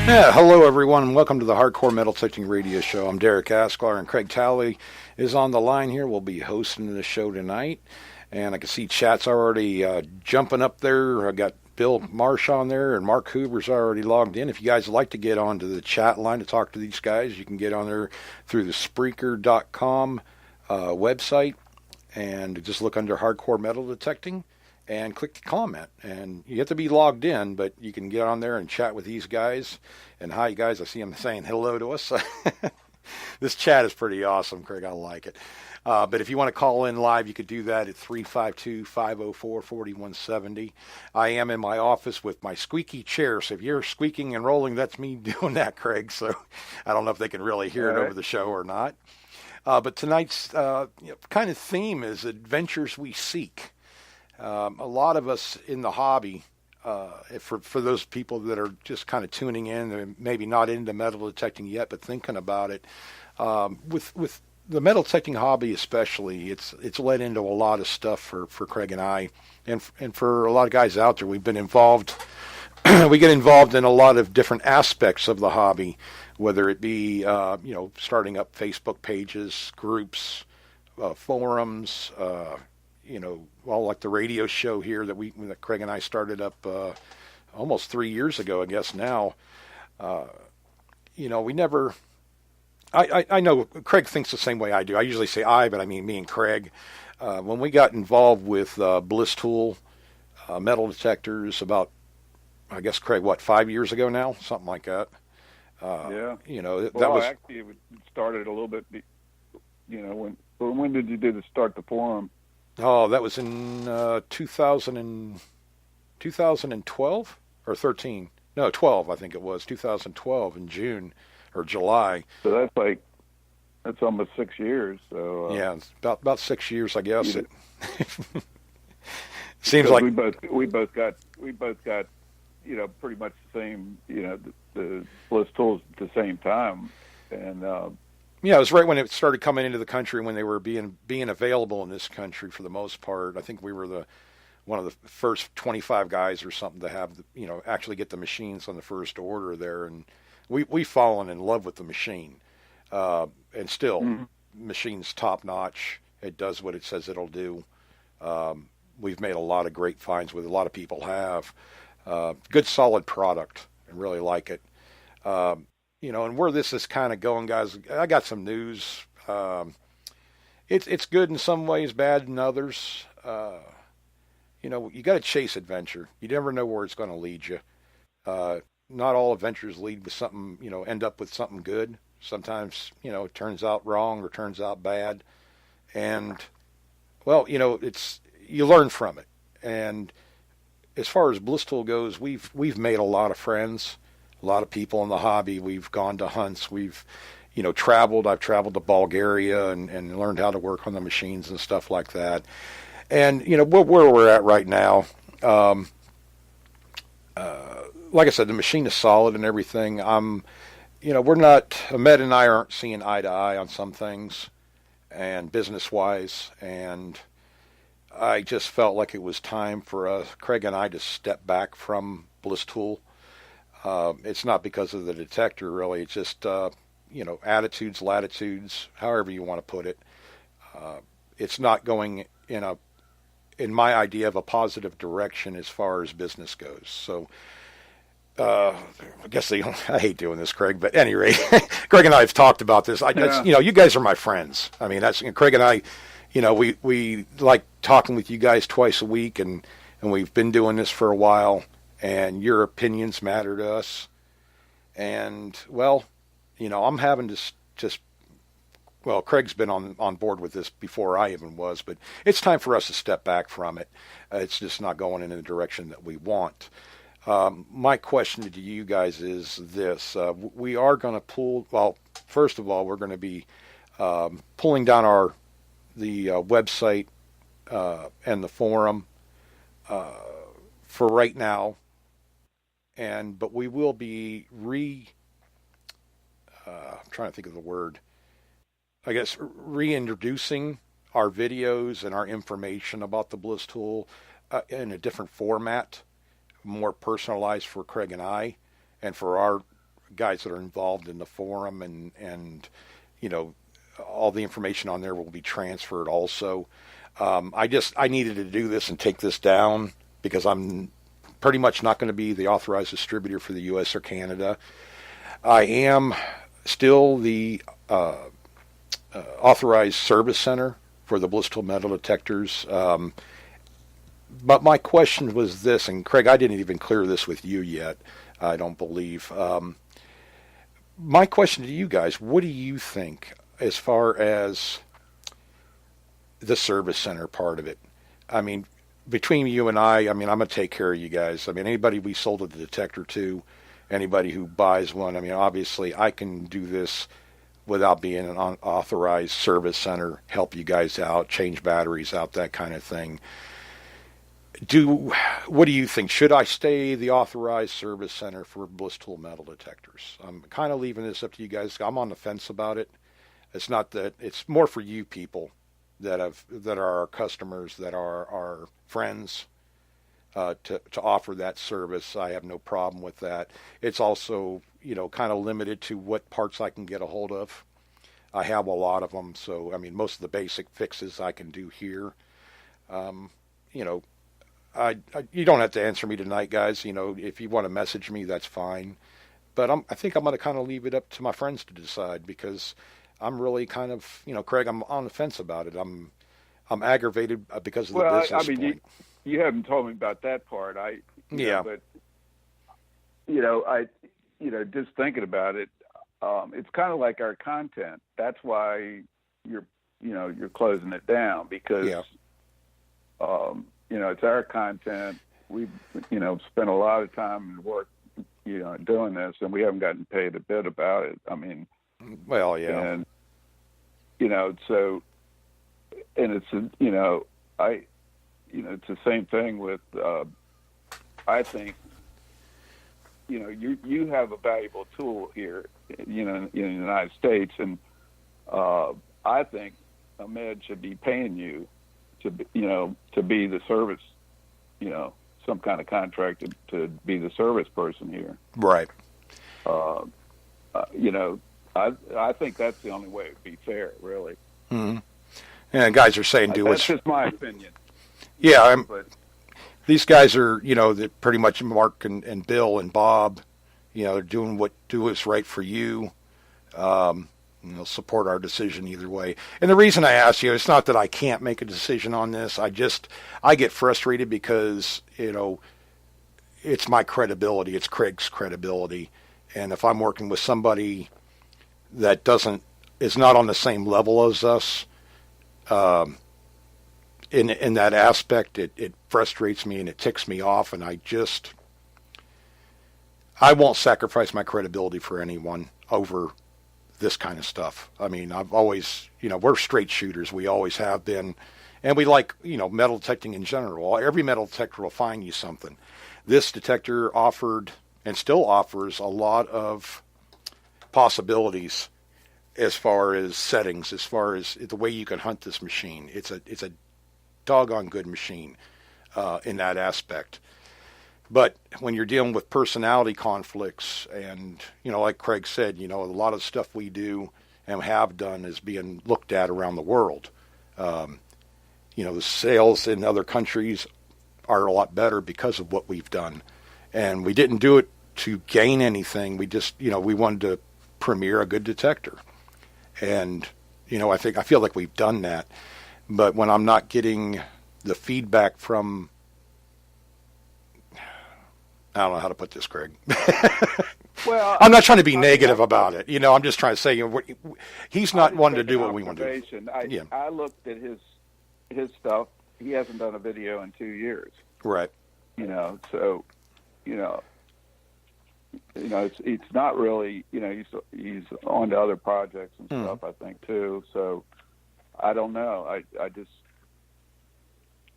Yeah, hello everyone, and welcome to the Hardcore Metal Detecting Radio Show. I'm Derek Asklar, and Craig Talley is on the line here. We'll be hosting the show tonight, and I can see chat's already jumping up there. I got Bill Marsh on there, and Mark Hoover's already logged in. If you guys would like to get onto the chat line to talk to these guys, you can get on there through the Spreaker.com website, and just look under Hardcore Metal Detecting and click the comment. And you have to be logged in, but you can get on there and chat with these guys. And hi, guys. I see them saying hello to us. This chat is pretty awesome, Craig. I like it. But if you want to call in live, you could do that at 352-504-4170. I am in my office with my squeaky chair. So if you're squeaking and rolling, that's me doing that, Craig. So I don't know if they can really hear it over the show or not. But tonight's kind of theme is adventures we seek. A lot of us in the hobby, for those people that are just kind of tuning in and maybe not into metal detecting yet, but thinking about it, with the metal detecting hobby especially, it's led into a lot of stuff for Craig and I, and for a lot of guys out there. We've been involved. We get involved in a lot of different aspects of the hobby, whether it be starting up Facebook pages, groups, forums. Like the radio show here that Craig and I started up almost 3 years ago, I guess now. We never. I know Craig thinks the same way I do. I usually say I, but I mean me and Craig. When we got involved with Bliss Tool metal detectors about, I guess, Craig, 5 years ago now, something like that. Yeah. That was actually it started a little bit. When did you start the forum? Oh, that was in 2012 or 13. No, 12, I think it was. 2012 in June or July. So that's almost 6 years. So yeah, it's about 6 years, I guess. It seems like we both got pretty much the same, the Bliss Tools at the same time. And yeah, it was right when it started coming into the country, when they were being available in this country for the most part. I think we were one of the first 25 guys or something to have actually get the machines on the first order there, and we've fallen in love with the machine, and still machine's top notch. It does what it says it'll do. We've made a lot of great finds with it. A lot of people have good solid product and really like it. And where this is kind of going, guys, I got some news. It's good in some ways, bad in others. You got to chase adventure. You never know where it's going to lead you. Not all adventures lead with something, end up with something good. Sometimes, it turns out wrong or turns out bad. And, you learn from it. And as far as Bliss Tool goes, we've made a lot of friends. A lot of people in the hobby. We've gone to hunts. We've, traveled. I've traveled to Bulgaria and learned how to work on the machines and stuff like that. And, where we're at right now, like I said, the machine is solid and everything. We're not, Ahmed and I aren't seeing eye to eye on some things and business-wise. And I just felt like it was time for Craig and I to step back from Bliss Tool. It's not because of the detector, really. It's just, attitudes, latitudes, however you want to put it. It's not going in my idea of a positive direction as far as business goes. So, I guess I hate doing this, Craig, but at any rate, Craig and I have talked about this. You guys are my friends. I mean, Craig and I, we like talking with you guys twice a week, and we've been doing this for a while. And your opinions matter to us. And, I'm having to Craig's been on board with this before I even was, but it's time for us to step back from it. It's just not going in the direction that we want. My question to you guys is this. We are going to first of all, we're going to be pulling down the website and the forum for right now. But we will be I'm trying to think of the word, I guess, reintroducing our videos and our information about the Bliss Tool in a different format, more personalized for Craig and I, and for our guys that are involved in the forum, and you know, all the information on there will be transferred also. I needed to do this and take this down because I'm pretty much not going to be the authorized distributor for the U.S. or Canada. I am still the authorized service center for the Bliss Tool metal detectors. But my question was this, and Craig, I didn't even clear this with you yet, I don't believe. My question to you guys, what do you think as far as the service center part of it? I mean, between you and I mean, I'm going to take care of you guys. I mean, anybody we sold the detector to, anybody who buys one, I mean, obviously I can do this without being an authorized service center, help you guys out, change batteries out, that kind of thing. What do you think? Should I stay the authorized service center for Bliss Tool metal detectors? I'm kind of leaving this up to you guys. I'm on the fence about it. It's not that, it's more for you people that are our customers, that are our friends, to offer that service. I have no problem with that. It's also, you know, kind of limited to what parts I can get a hold of. I have a lot of them, so I mean, most of the basic fixes I can do here. You know, you don't have to answer me tonight, guys. You know, if you want to message me, that's fine. But I think I'm going to kind of leave it up to my friends to decide, because I'm really kind of, you know, Craig, I'm on the fence about it. I'm aggravated because of the business point. You haven't told me about that part. Yeah. But just thinking about it, it's kind of like our content. That's why you're closing it down, because it's our content. We've spent a lot of time and work doing this, and we haven't gotten paid a bit about it. I mean, well, yeah, and so, and it's it's the same thing with. I think you have a valuable tool here, in the United States, and I think Ahmed should be paying you to be the service, some kind of contract to be the service person here. Right. I think that's the only way it would be fair, really. Mm-hmm. And guys are saying that's just my opinion. Yeah, but these guys are, pretty much Mark and Bill and Bob, they're doing what is right for you. Support our decision either way. And the reason I ask you, it's not that I can't make a decision on this. I get frustrated because, it's my credibility. It's Craig's credibility. And if I'm working with somebody that is not on the same level as us, in that aspect, it frustrates me and it ticks me off, and I won't sacrifice my credibility for anyone over this kind of stuff. I mean, I've always, we're straight shooters. We always have been. And we like, metal detecting in general. Every metal detector will find you something. This detector offered and still offers a lot of possibilities as far as settings, as far as the way you can hunt this machine. It's a doggone good machine in that aspect. But when you're dealing with personality conflicts and, like Craig said, a lot of stuff we do and have done is being looked at around the world. The sales in other countries are a lot better because of what we've done. And we didn't do it to gain anything. We just, we wanted to premiere a good detector. And, I feel like we've done that. But when I'm not getting the feedback from, I don't know how to put this, Craig. Well, I'm not trying to be negative about it. I'm just trying to say, he's not one to do what we want to do. I looked at his stuff. He hasn't done a video in 2 years. Right. So, it's not really, he's on to other projects and stuff, I think, too. So I don't know. I just,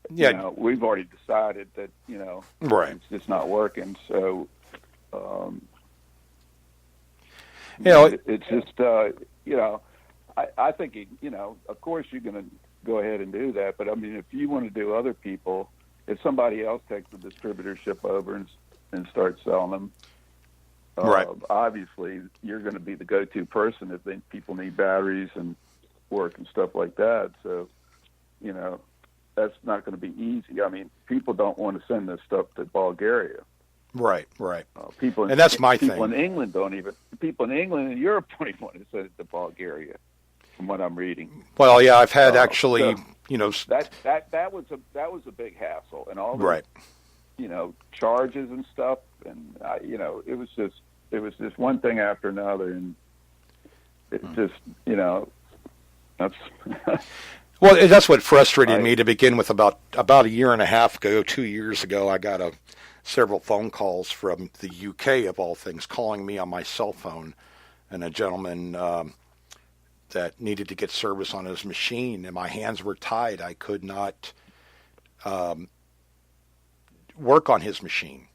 we've already decided that, right. It's just not working. So, it's just, I think, of course you're going to go ahead and do that. But I mean, if you want to do other people, if somebody else takes the distributorship over and starts selling them, Right. Obviously, you're going to be the go-to person if people need batteries and work and stuff like that. So, you know, that's not going to be easy. I mean, people don't want to send this stuff to Bulgaria. Right. Right. People, And that's my people thing. in England don't even. People in England and Europe don't even want to send it to Bulgaria, from what I'm reading. Well, yeah, I've had actually, So you know, that was a big hassle, and all the right. charges and stuff, and it was just one thing after another, and it just that's Well, that's what frustrated me to begin with. About a year and a half ago, 2 years ago, I got several phone calls from the UK, of all things, calling me on my cell phone, and a gentleman that needed to get service on his machine, and my hands were tied. I could not work on his machine,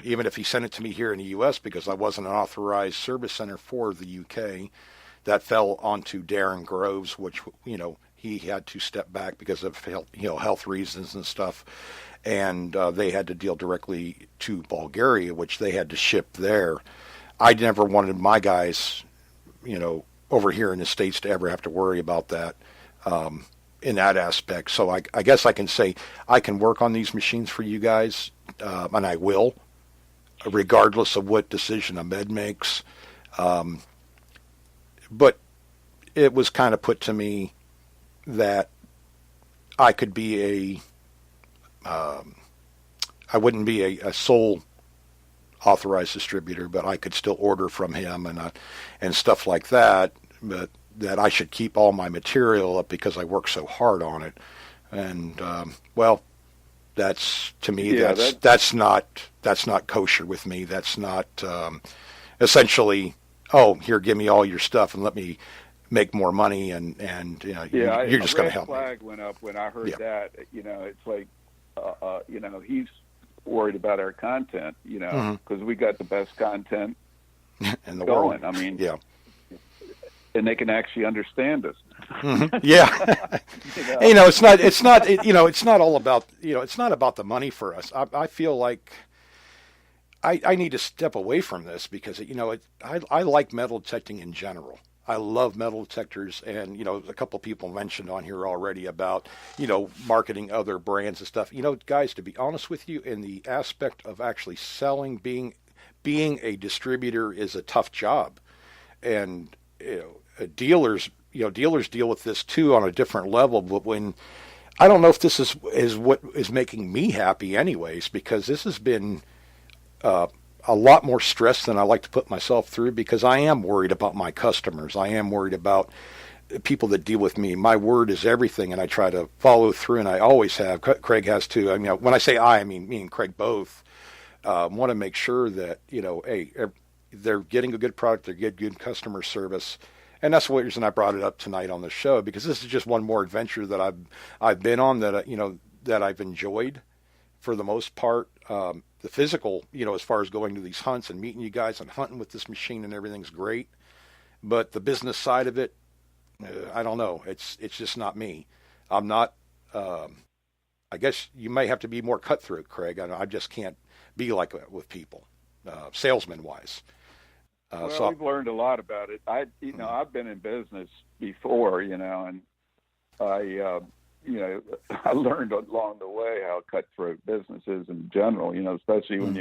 even if he sent it to me here in the U.S., because I wasn't an authorized service center for the UK. That fell onto Darren Groves, which, he had to step back because of health reasons and stuff, and they had to deal directly to Bulgaria, which they had to ship there. I never wanted my guys, over here in the States to ever have to worry about that in that aspect. So I guess I can say I can work on these machines for you guys, and I will, regardless of what decision Ahmed makes. But it was kind of put to me that I could be I wouldn't be a sole authorized distributor, but I could still order from him and stuff like that. But that I should keep all my material up because I work so hard on it. And well, that's, to me, that's not kosher with me. That's not essentially, oh, here, give me all your stuff and let me make more money, and you're just going to help me. A red flag went up when I heard that. It's like, he's worried about our content, because we got the best content in the going. world. I mean, yeah, and they can actually understand us. Mm-hmm. Yeah, it's not all about it's not about the money for us. I feel like I need to step away from this because I like metal detecting in general. I love metal detectors, and a couple of people mentioned on here already about marketing other brands and stuff. Guys, to be honest with you, in the aspect of actually selling, being a distributor is a tough job, and dealers deal with this too on a different level. But when I don't know if this is what is making me happy, anyways, because this has been a lot more stress than I like to put myself through, because I am worried about my customers. I am worried about people that deal with me. My word is everything, and I try to follow through, and I always have. Craig has too. I mean, when I say I mean me and Craig both want to make sure that, hey, they're getting a good product, they're getting good customer service. And that's the reason I brought it up tonight on the show, because this is just one more adventure that I've been on that, that I've enjoyed for the most part. The physical, as far as going to these hunts and meeting you guys and hunting with this machine and everything's great. But the business side of it, I don't know. It's just not me. I'm not, I guess you may have to be more cutthroat, Craig. I just can't be like that with people, salesman wise. Well, we've learned a lot about it. I've been in business before, and I learned along the way how cutthroat business is in general, especially when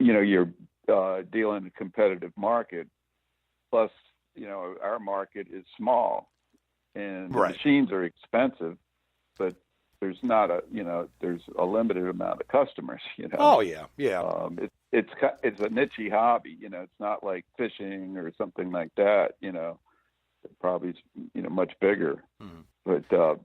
you're dealing in a competitive market. Plus, our market is small, and the machines are expensive, but there's not there's a limited amount of customers, Oh yeah. It's a niche hobby, it's not like fishing or something like that, it probably is, much bigger. Mm-hmm. But a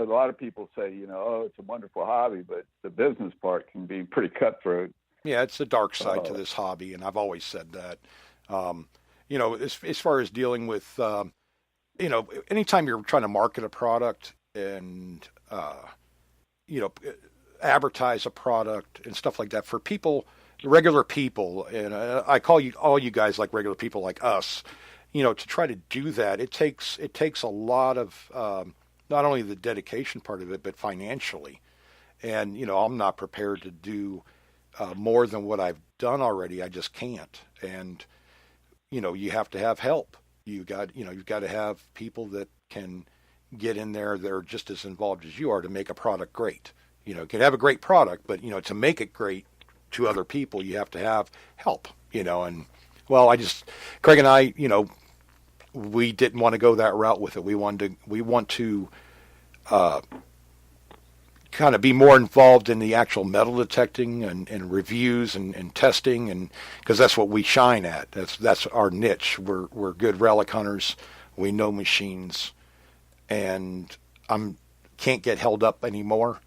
lot of people say, oh, it's a wonderful hobby, but the business part can be pretty cutthroat. Yeah, it's the dark side to this hobby, and I've always said that. As far as dealing with, anytime you're trying to market a product and advertise a product and stuff like that for people, regular people, and I call all you guys like regular people like us, to try to do that, it takes a lot of not only the dedication part of it, but financially. And, I'm not prepared to do more than what I've done already. I just can't. And, you have to have help. You've got to have people that can get in there that are just as involved as you are to make a product great. You can have a great product, but, to make it great to other people, you have to have help, and well, Craig and I, we didn't want to go that route with it. We want to kind of be more involved in the actual metal detecting and reviews and testing, and because that's what we shine at. That's our niche. We're good relic hunters. We know machines, and can't get held up anymore,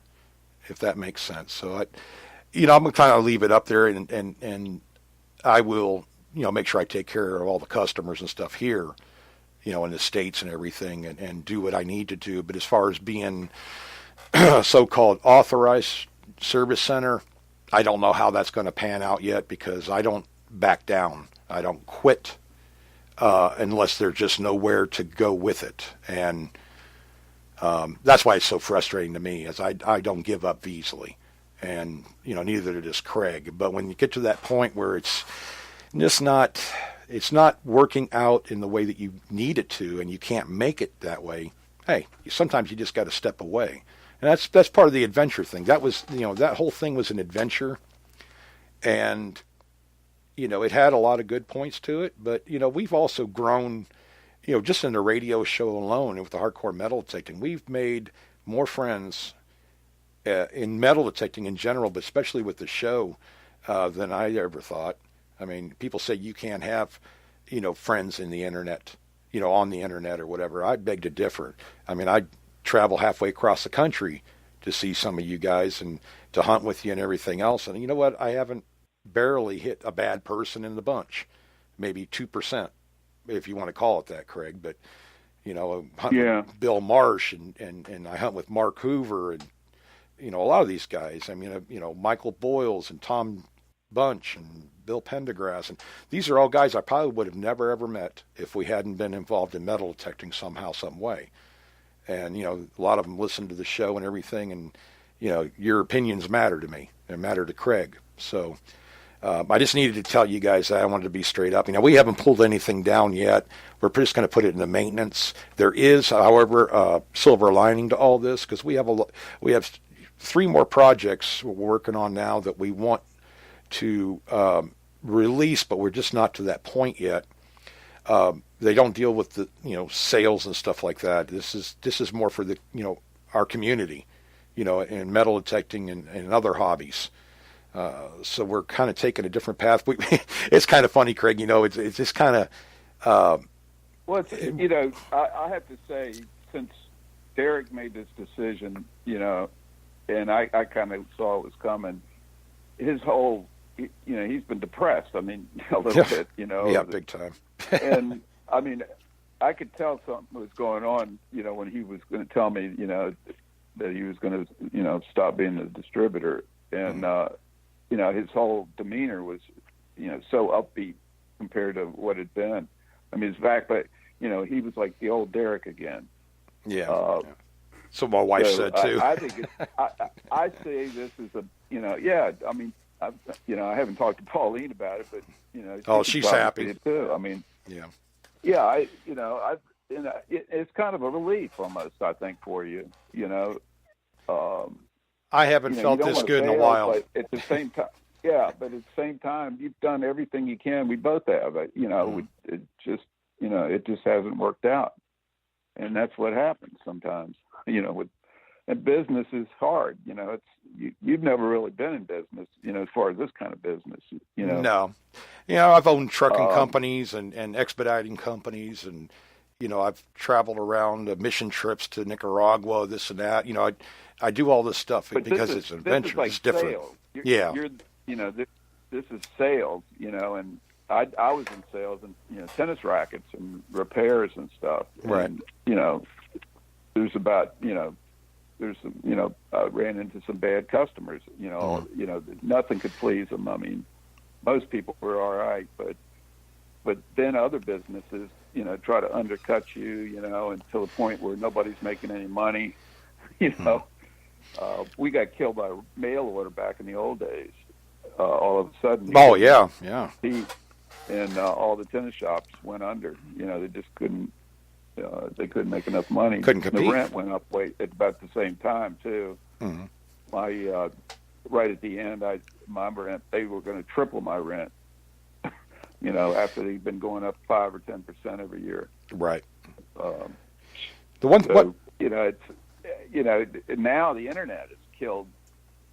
if that makes sense. So I'm gonna kind of leave it up there, and I will make sure I take care of all the customers and stuff here, in the States and everything, and do what I need to do. But as far as being so-called authorized service center, I don't know how that's going to pan out yet, because I don't back down. I don't quit unless there's just nowhere to go with it. And that's why it's so frustrating to me, is I don't give up easily. And, neither does Craig. But when you get to that point where it's not working out in the way that you need it to, and you can't make it that way, hey, sometimes you just got to step away. And that's part of the adventure thing. That was, that whole thing was an adventure. And, it had a lot of good points to it. But, we've also grown, just in the radio show alone, and with the hardcore metal detecting, we've made more friends in metal detecting in general, but especially with the show, than I ever thought. I mean, people say you can't have, friends in the internet, on the internet or whatever. I beg to differ. I mean, I travel halfway across the country to see some of you guys and to hunt with you and everything else. And you know what? I haven't barely hit a bad person in the bunch, maybe 2%, if you want to call it that, Craig. But, hunt with Bill Marsh and I hunt with Mark Hoover and, a lot of these guys. I mean, Michael Boyles and Tom Bunch and Bill Pendergrass. And these are all guys I probably would have never, ever met if we hadn't been involved in metal detecting somehow, some way. And, a lot of them listen to the show and everything. And, your opinions matter to me. They matter to Craig. So I just needed to tell you guys that I wanted to be straight up. We haven't pulled anything down yet. We're just going to put it in the maintenance. There is, however, a silver lining to all this, because we have 3 more projects we're working on now that we want to release, but we're just not to that point yet. They don't deal with the sales and stuff like that. This is more for the our community, and metal detecting and other hobbies. So we're kind of taking a different path. It's kind of funny, Craig. It's just kind of. Well, I have to say, since Derek made this decision, and I kind of saw it was coming, his whole, he's been depressed. I mean, a little bit, Yeah, big time. And I mean, I could tell something was going on, when he was going to tell me, that he was going to, stop being a distributor. And, his whole demeanor was, so upbeat compared to what had been. I mean, his back, but, he was like the old Derek again. Yeah. So my wife said too. I think I say this is a, I mean, I haven't talked to Pauline about it, but, she's happy too. I mean, yeah, it's kind of a relief almost, I think, for you, I haven't felt this good in a while. But at the same time, but at the same time, you've done everything you can. We both have, it just hasn't worked out. And that's what happens sometimes, and business is hard. You've never really been in business, as far as this kind of business, No. I've owned trucking companies and expediting companies, and, I've traveled around mission trips to Nicaragua, this and that. I do all this stuff because it's an adventure. Like it's different. Sales. This is sales, and I was in sales and, tennis rackets and repairs and stuff. Right. And, there's about, there's some, I ran into some bad customers, nothing could please them. I mean, most people were all right, but then other businesses, try to undercut you, until the point where nobody's making any money, We got killed by mail order back in the old days. All of a sudden, Oh yeah, yeah. And all the tennis shops went under. They just couldn't. They couldn't make enough money. Couldn't compete. The rent went up at about the same time too. Mm-hmm. My right at the end, my rent, they were going to triple my rent. After they've been going up 5 or 10% every year. Right. The one. So, what? it's now the internet has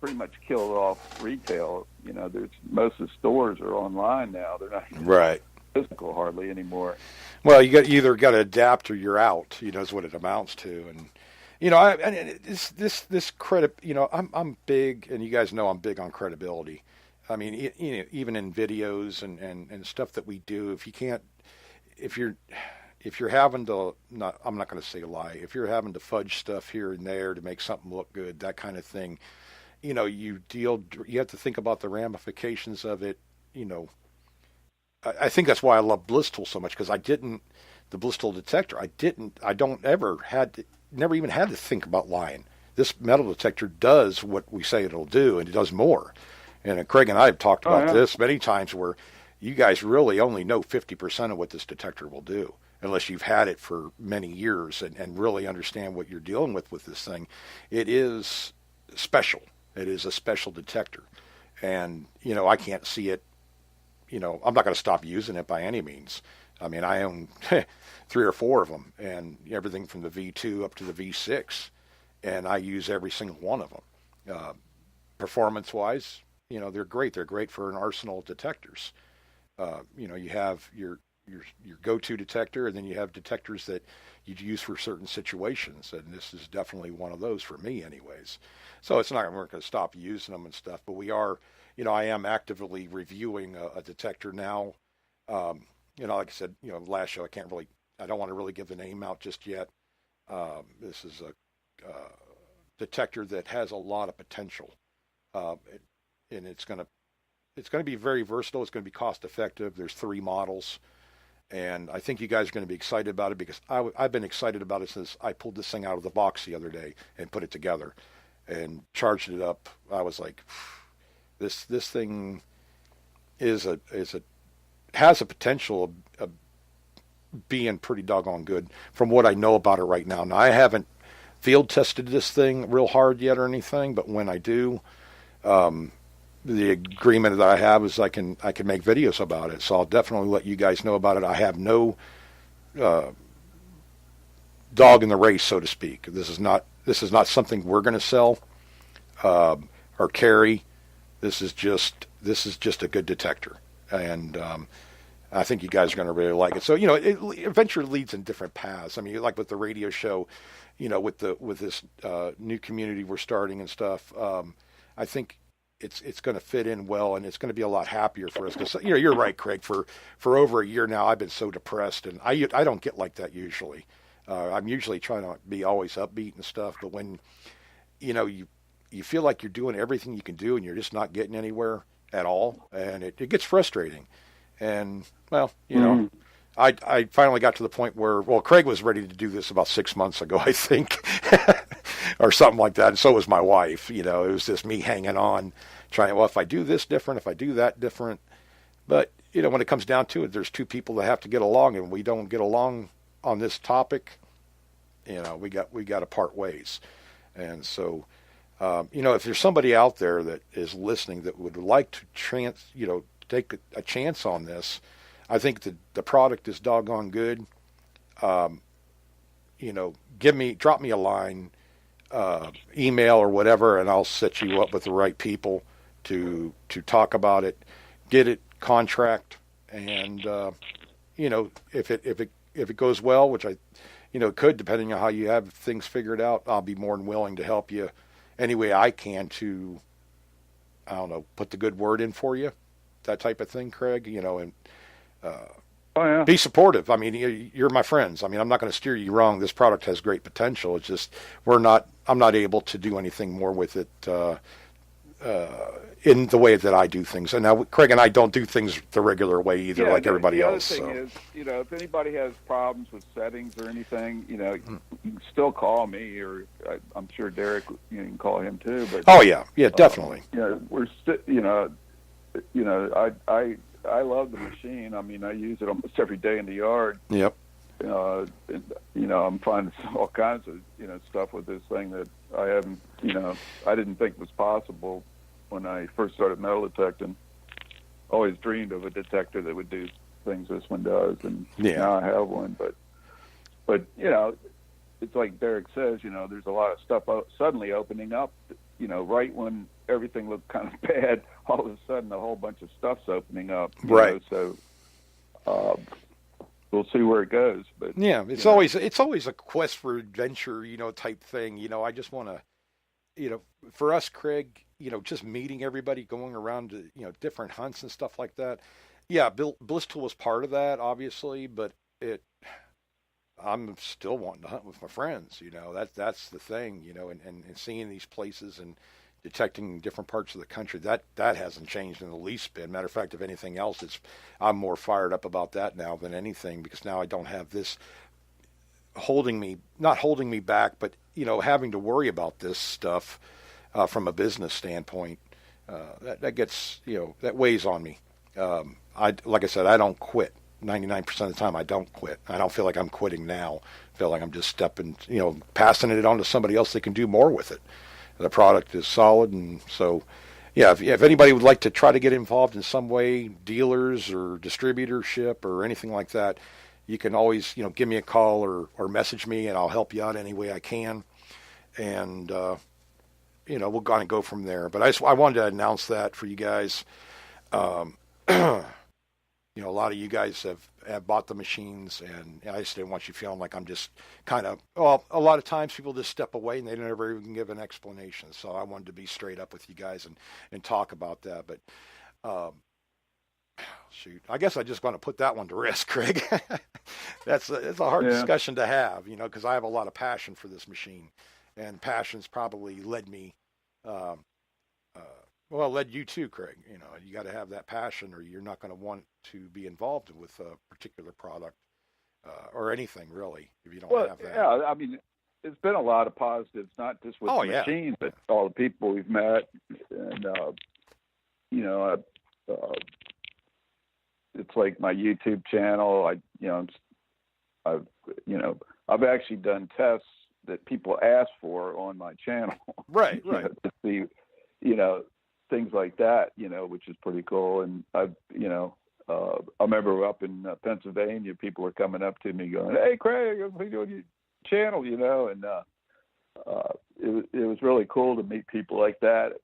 pretty much killed off retail. There's most of the stores are online now. They're not even Right. physical hardly anymore. Well, you either got to adapt or you're out. Is what it amounts to. And this credit. I'm big, and you guys know I'm big on credibility. I mean, even in videos and stuff that we do, if you're having to, I'm not going to say lie. If you're having to fudge stuff here and there to make something look good, that kind of thing, you have to think about the ramifications of it. I think that's why I love Blissful so much, because the Blissful detector, never even had to think about lying. This metal detector does what we say it'll do, and it does more. And Craig and I have talked about this many times, where you guys really only know 50% of what this detector will do, unless you've had it for many years and really understand what you're dealing with this thing. It is special. It is a special detector. And, I can't see it. I'm not going to stop using it by any means. I mean, I own 3 or 4 of them, and everything from the V2 up to the V6, and I use every single one of them. Performance-wise, they're great. They're great for an arsenal of detectors. You have your go-to detector, and then you have detectors that you use for certain situations, and this is definitely one of those for me, anyways. So it's not we're going to stop using them and stuff, but we are. I am actively reviewing a detector now. Like I said, last show I don't want to really give the name out just yet. This is a detector that has a lot of potential, and it's going to be very versatile. It's going to be cost effective. There's 3 models, and I think you guys are going to be excited about it, because I've been excited about it since I pulled this thing out of the box the other day and put it together and charged it up. I was like, this thing has a potential of being pretty doggone good from what I know about it right now. Now, I haven't field tested this thing real hard yet or anything, but when I do, the agreement that I have is I can make videos about it. So I'll definitely let you guys know about it. I have no dog in the race, so to speak. This is not something we're going to sell or carry. This is just a good detector, and I think you guys are going to really like it. So it eventually leads in different paths. I mean, like with the radio show, with this new community we're starting and stuff. I think it's going to fit in well, and it's going to be a lot happier for us. Because you're right, Craig. For over a year now, I've been so depressed, and I don't get like that usually. I'm usually trying to be always upbeat and stuff, but when you feel like you're doing everything you can do and you're just not getting anywhere at all, and it gets frustrating. And well, I finally got to the point where, Craig was ready to do this about 6 months ago, I think, or something like that. And so was my wife. It was just me hanging on, trying, if I do this different, if I do that different. But, when it comes down to it, there's 2 people that have to get along, and we don't get along on this topic. We got to part ways. And so, if there's somebody out there that is listening that would like to take a chance on this, I think the product is doggone good. Drop me a line, email or whatever, and I'll set you up with the right people to talk about it, get it contract, and if it goes well, which it could, depending on how you have things figured out, I'll be more than willing to help you any way I can to, put the good word in for you, that type of thing, Craig, and be supportive. I mean, you're my friends. I mean, I'm not going to steer you wrong. This product has great potential. It's just I'm not able to do anything more with it in the way that I do things. And now Craig and I don't do things the regular way either, like everybody else. The other thing is, if anybody has problems with settings or anything, you can still call me, or I'm sure Derek, you can call him too. But oh yeah, definitely. We're I love the machine. I mean, I use it almost every day in the yard. Yep. I'm finding all kinds of stuff with this thing that I haven't, I didn't think was possible when I first started metal detecting. Always dreamed of a detector that would do things this one does, and now I have one. But it's like Derek says, there's a lot of stuff suddenly opening up. Right when everything looked kind of bad, all of a sudden a whole bunch of stuff's opening up. Right. So we'll see where it goes. But it's always a quest for adventure, type thing. I just want to, for us, Craig, just meeting everybody, going around to different hunts and stuff like that. Yeah, Blissful was part of that, obviously, but I'm still wanting to hunt with my friends. That's the thing. And seeing these places and detecting different parts of the country, that hasn't changed in the least bit. Matter of fact, if anything else, I'm more fired up about that now than anything, because now I don't have this not holding me back, but having to worry about this stuff from a business standpoint. That gets that weighs on me. Like I said, I don't quit. 99% of the time, I don't quit. I don't feel like I'm quitting now. I feel like I'm just passing it on to somebody else that can do more with it. The product is solid, and so, if anybody would like to try to get involved in some way, dealers or distributorship or anything like that, you can always, give me a call or message me, and I'll help you out any way I can. And, we'll kind of go from there. But I wanted to announce that for you guys. A lot of you guys have bought the machines, and I just didn't want you feeling like I'm just kind of, a lot of times people just step away and they never even give an explanation. So I wanted to be straight up with you guys and talk about that. But, shoot, I guess I just want to put that one to rest, Craig. It's a hard discussion to have, because I have a lot of passion for this machine, and passion's probably led me, led you too, Craig. You got to have that passion, or you're not going to want to be involved with a particular product or anything, really, if you don't have that. Yeah, I mean, it's been a lot of positives, not just with the machine, but all the people we've met, and it's like my YouTube channel. I've actually done tests that people ask for on my channel. Right. To see, things like that, which is pretty cool. And I remember up in Pennsylvania, people were coming up to me going, "Hey, Craig, I'm on your channel," and it was really cool to meet people like that.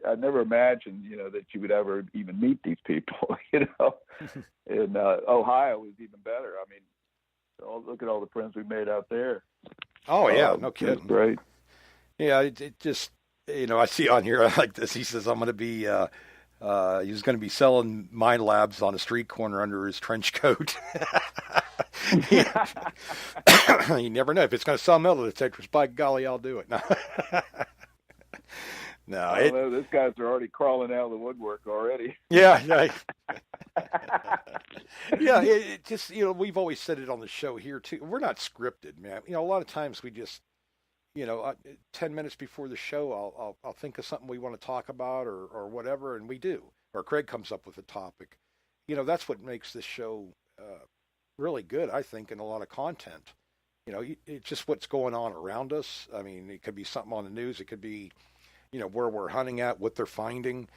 I never imagined, that you would ever even meet these people, and Ohio was even better. I mean, look at all the friends we made out there. Oh, yeah, no kidding. It's great. Yeah, it just, I see on here like this. He says, I'm going to be, he was going to be selling Mind Labs on a street corner under his trench coat. You never know. If it's going to sell metal detectors, by golly, I'll do it. No, these guys are already crawling out of the woodwork already. Yeah. Yeah, it just, we've always said it on the show here, too. We're not scripted, man. A lot of times we just, 10 minutes before the show, I'll think of something we want to talk about or whatever, and we do. Or Craig comes up with a topic. That's what makes this show really good, I think, and a lot of content. It's just what's going on around us. I mean, it could be something on the news. It could be, where we're hunting at, what they're finding.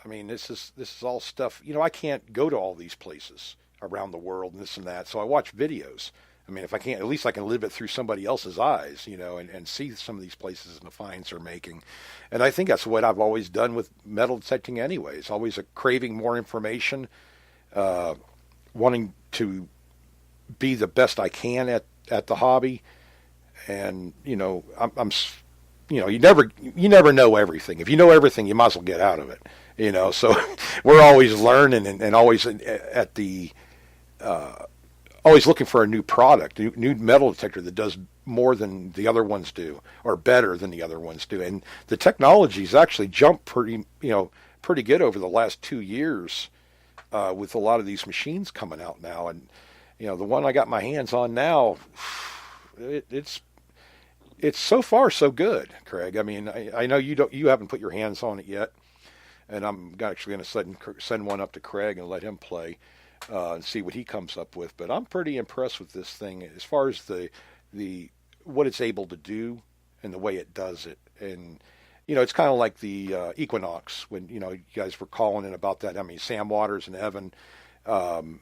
I mean, this is all stuff. I can't go to all these places around the world and this and that, so I watch videos. I mean, if I can't, at least I can live it through somebody else's eyes, and see some of these places and the finds they're making. And I think that's what I've always done with metal detecting anyways. Always a craving more information, wanting to be the best I can at the hobby. And, I'm you never know everything. If you know everything, you might as well get out of it, so we're always learning and always always looking for a new product, new metal detector that does more than the other ones do, or better than the other ones do. And the technology's actually jumped pretty good over the last 2 years with a lot of these machines coming out now. And the one I got my hands on now, it's so far so good, Craig. I mean, I know you haven't put your hands on it yet, and I'm actually going to send one up to Craig and let him play and see what he comes up with. But I'm pretty impressed with this thing as far as the what it's able to do and the way it does it. And it's kind of like the Equinox when you guys were calling in about that. I mean, Sam Waters and Evan and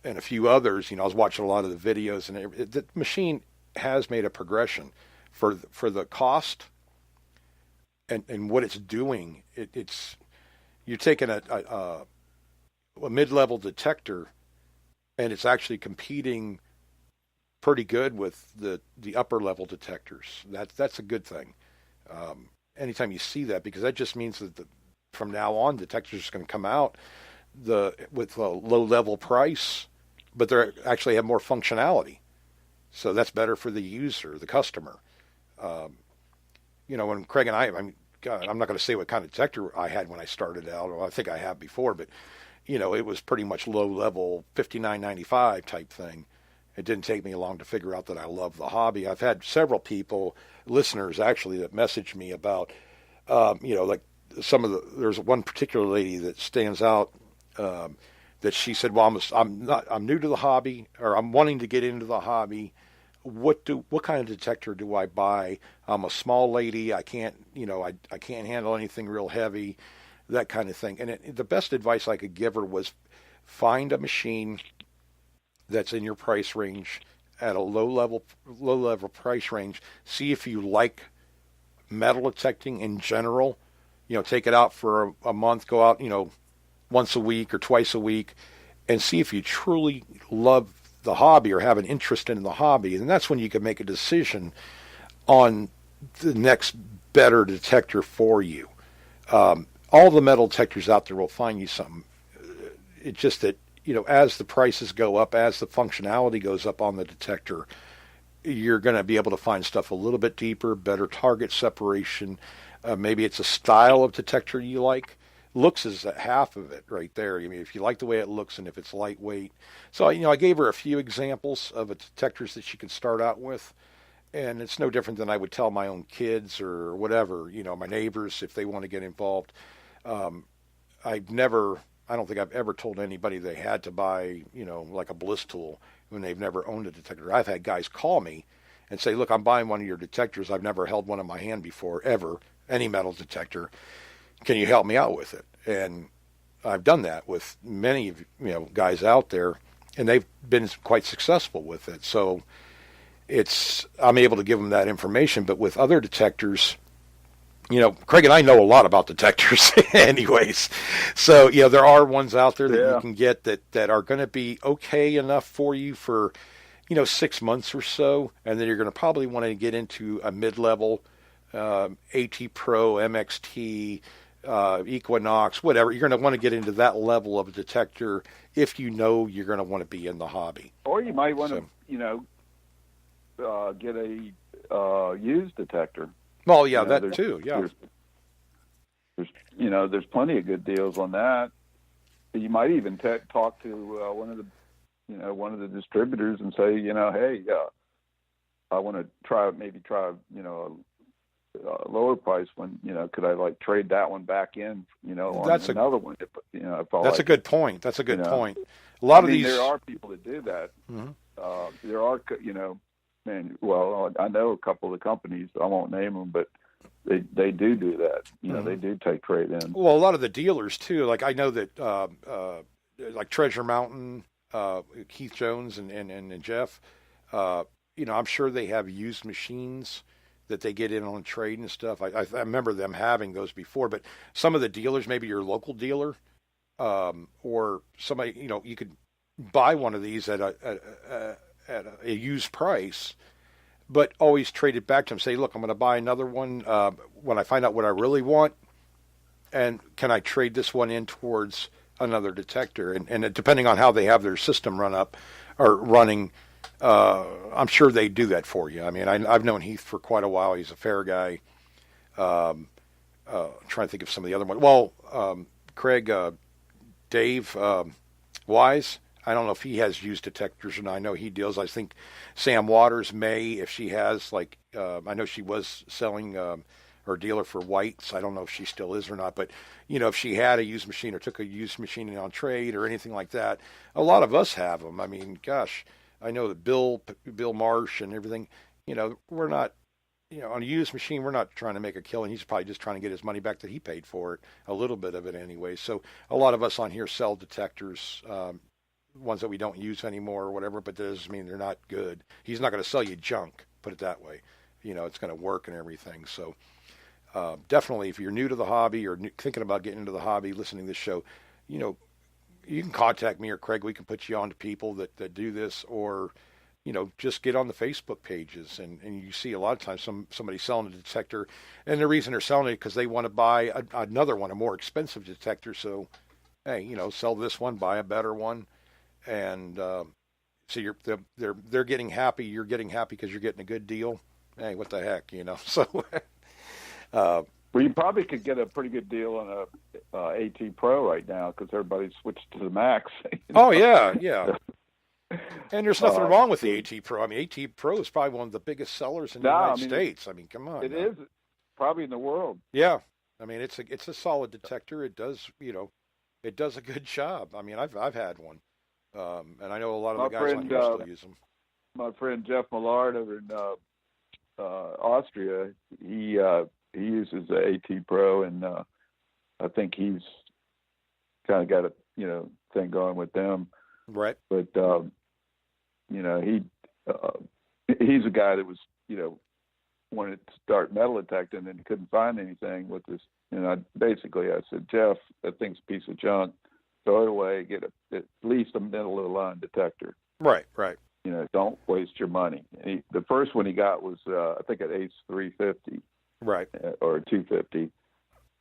a few others. I was watching a lot of the videos, and the machine has made a progression for the cost and what it's doing. It's you're taking a mid-level detector, and it's actually competing pretty good with the upper level detectors. That's a good thing. Anytime you see that, because that just means that from now on, detectors are going to come out with a low level price, but they actually have more functionality. So that's better for the user, the customer. When Craig and I mean, God, I'm not going to say what kind of detector I had when I started out, or I think I have before, but it was pretty much low level 5995 type thing. It didn't take me long to figure out that I love the hobby. I've had several people, listeners actually, that messaged me about, like there's one particular lady that stands out that she said, well, I'm new to the hobby, or I'm wanting to get into the hobby. What kind of detector do I buy? I'm a small lady. I can't handle anything real heavy, that kind of thing. And the best advice I could give her was find a machine that's in your price range at a low level price range. See if you like metal detecting in general. Take it out for a month, go out, once a week or twice a week, and see if you truly love the hobby or have an interest in the hobby. And that's when you can make a decision on the next better detector for you. All the metal detectors out there will find you something. It's just that, as the prices go up, as the functionality goes up on the detector, you're going to be able to find stuff a little bit deeper, better target separation. Maybe it's a style of detector you like. Looks is half of it right there. I mean, if you like the way it looks and if it's lightweight. So, I gave her a few examples of detectors that she can start out with. And it's no different than I would tell my own kids or whatever, my neighbors, if they want to get involved. I don't think I've ever told anybody they had to buy, like a bliss tool when they've never owned a detector. I've had guys call me and say, look, I'm buying one of your detectors. I've never held one in my hand before, ever, any metal detector. Can you help me out with it? And I've done that with many, guys out there, and they've been quite successful with it. So I'm able to give them that information. But with other detectors, Craig and I know a lot about detectors anyways. So, there are ones out there that you can get that are going to be okay enough for you for, 6 months or so. And then you're going to probably want to get into a mid-level AT Pro, MXT, Equinox, whatever. You're going to want to get into that level of a detector if you're going to want to be in the hobby. Or you might want to, get a used detector. Well, yeah, that too. Yeah, there's plenty of good deals on that. You might even talk to one of the distributors and say, hey, I want to try a lower price one. Could I trade that one back in? On another one. That's a good point. That's a good point. A lot of these. There are people that do that. Mm-hmm. There are, I know a couple of the companies. I won't name them, but they do that. They do take trade in. Well, a lot of the dealers too. Like I know that, like Treasure Mountain, Keith Jones and Jeff. I'm sure they have used machines that they get in on trade and stuff. I remember them having those before. But some of the dealers, maybe your local dealer, or somebody, you could buy one of these at a used price, but always trade it back to them. Say, look, I'm going to buy another one when I find out what I really want, and can I trade this one in towards another detector? And depending on how they have their system running, I'm sure they do that for you. I mean, I've known Heath for quite a while. He's a fair guy. Trying to think of some of the other ones. Well, Craig, Dave Wise. I don't know if he has used detectors or not. I know he deals. I think Sam Waters may, if she has, like, I know she was selling or dealer for whites. I don't know if she still is or not. But, if she had a used machine or took a used machine on trade or anything like that, a lot of us have them. I mean, gosh, I know that Bill Marsh and everything, we're not, on a used machine, we're not trying to make a killing. He's probably just trying to get his money back that he paid for it, a little bit of it anyway. So a lot of us on here sell detectors, ones that we don't use anymore or whatever, but that doesn't mean they're not good. He's not going to sell you junk, put it that way. It's going to work and everything. So definitely, if you're new to the hobby or thinking about getting into the hobby, listening to this show, you can contact me or Craig. We can put you on to people that do this, or just get on the Facebook pages, and you see a lot of times somebody selling a detector, and the reason they're selling it because they want to buy another one, a more expensive detector. So, hey, sell this one, buy a better one, and so they're getting happy. You're getting happy because you're getting a good deal. Hey, what the heck, So, well, you probably could get a pretty good deal on a AT Pro right now because everybody's switched to the Max. Oh yeah. And there's nothing wrong with the AT Pro. I mean, AT Pro is probably one of the biggest sellers in the United States. I mean, come on. It is probably in the world. Yeah. I mean, it's a solid detector. It does, it does a good job. I mean, I've had one. And I know a lot of the guys on here still use them. My friend Jeff Millard over in Austria, he uses the AT Pro, and I think he's kind of got a, thing going with them. Right. But he's a guy that was, wanted to start metal detecting and couldn't find anything with this. I said, Jeff, that thing's a piece of junk. Throw it away. Get at least a middle of the line detector. Right. Don't waste your money. The first one he got was, I think, an Ace 350. Right. Or 250.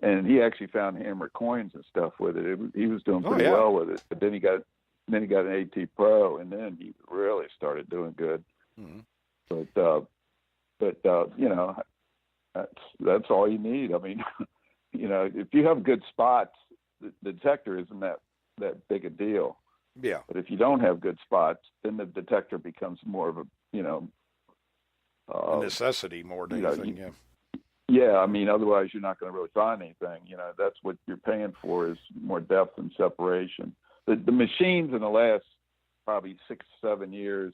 And he actually found hammered coins and stuff with it. He was doing pretty well with it. But then he got an AT Pro, and then he really started doing good. Mm-hmm. But that's all you need. I mean, if you have good spots, the detector isn't that big a deal. Yeah. But if you don't have good spots, then the detector becomes more of a a necessity more than anything. Yeah. Yeah, I mean, otherwise you're not going to really find anything. That's what you're paying for, is more depth and separation. The machines in the last probably 6 or 7 years,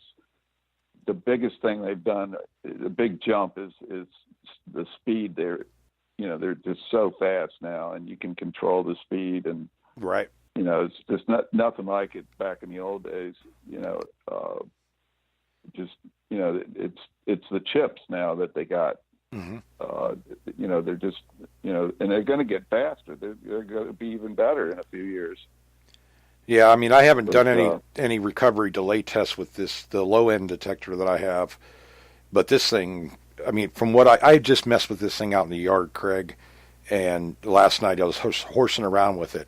the biggest thing they've done, the big jump is the speed. They're just so fast now, and you can control the speed, and right. It's just nothing like it back in the old days. It's the chips now that they got. Mm-hmm. They're just, and they're going to get faster. They're going to be even better in a few years. Yeah, I mean, I haven't done any recovery delay tests with the low end detector that I have, but this thing, I mean, from what I just messed with this thing out in the yard, Craig, and last night I was horsing around with it,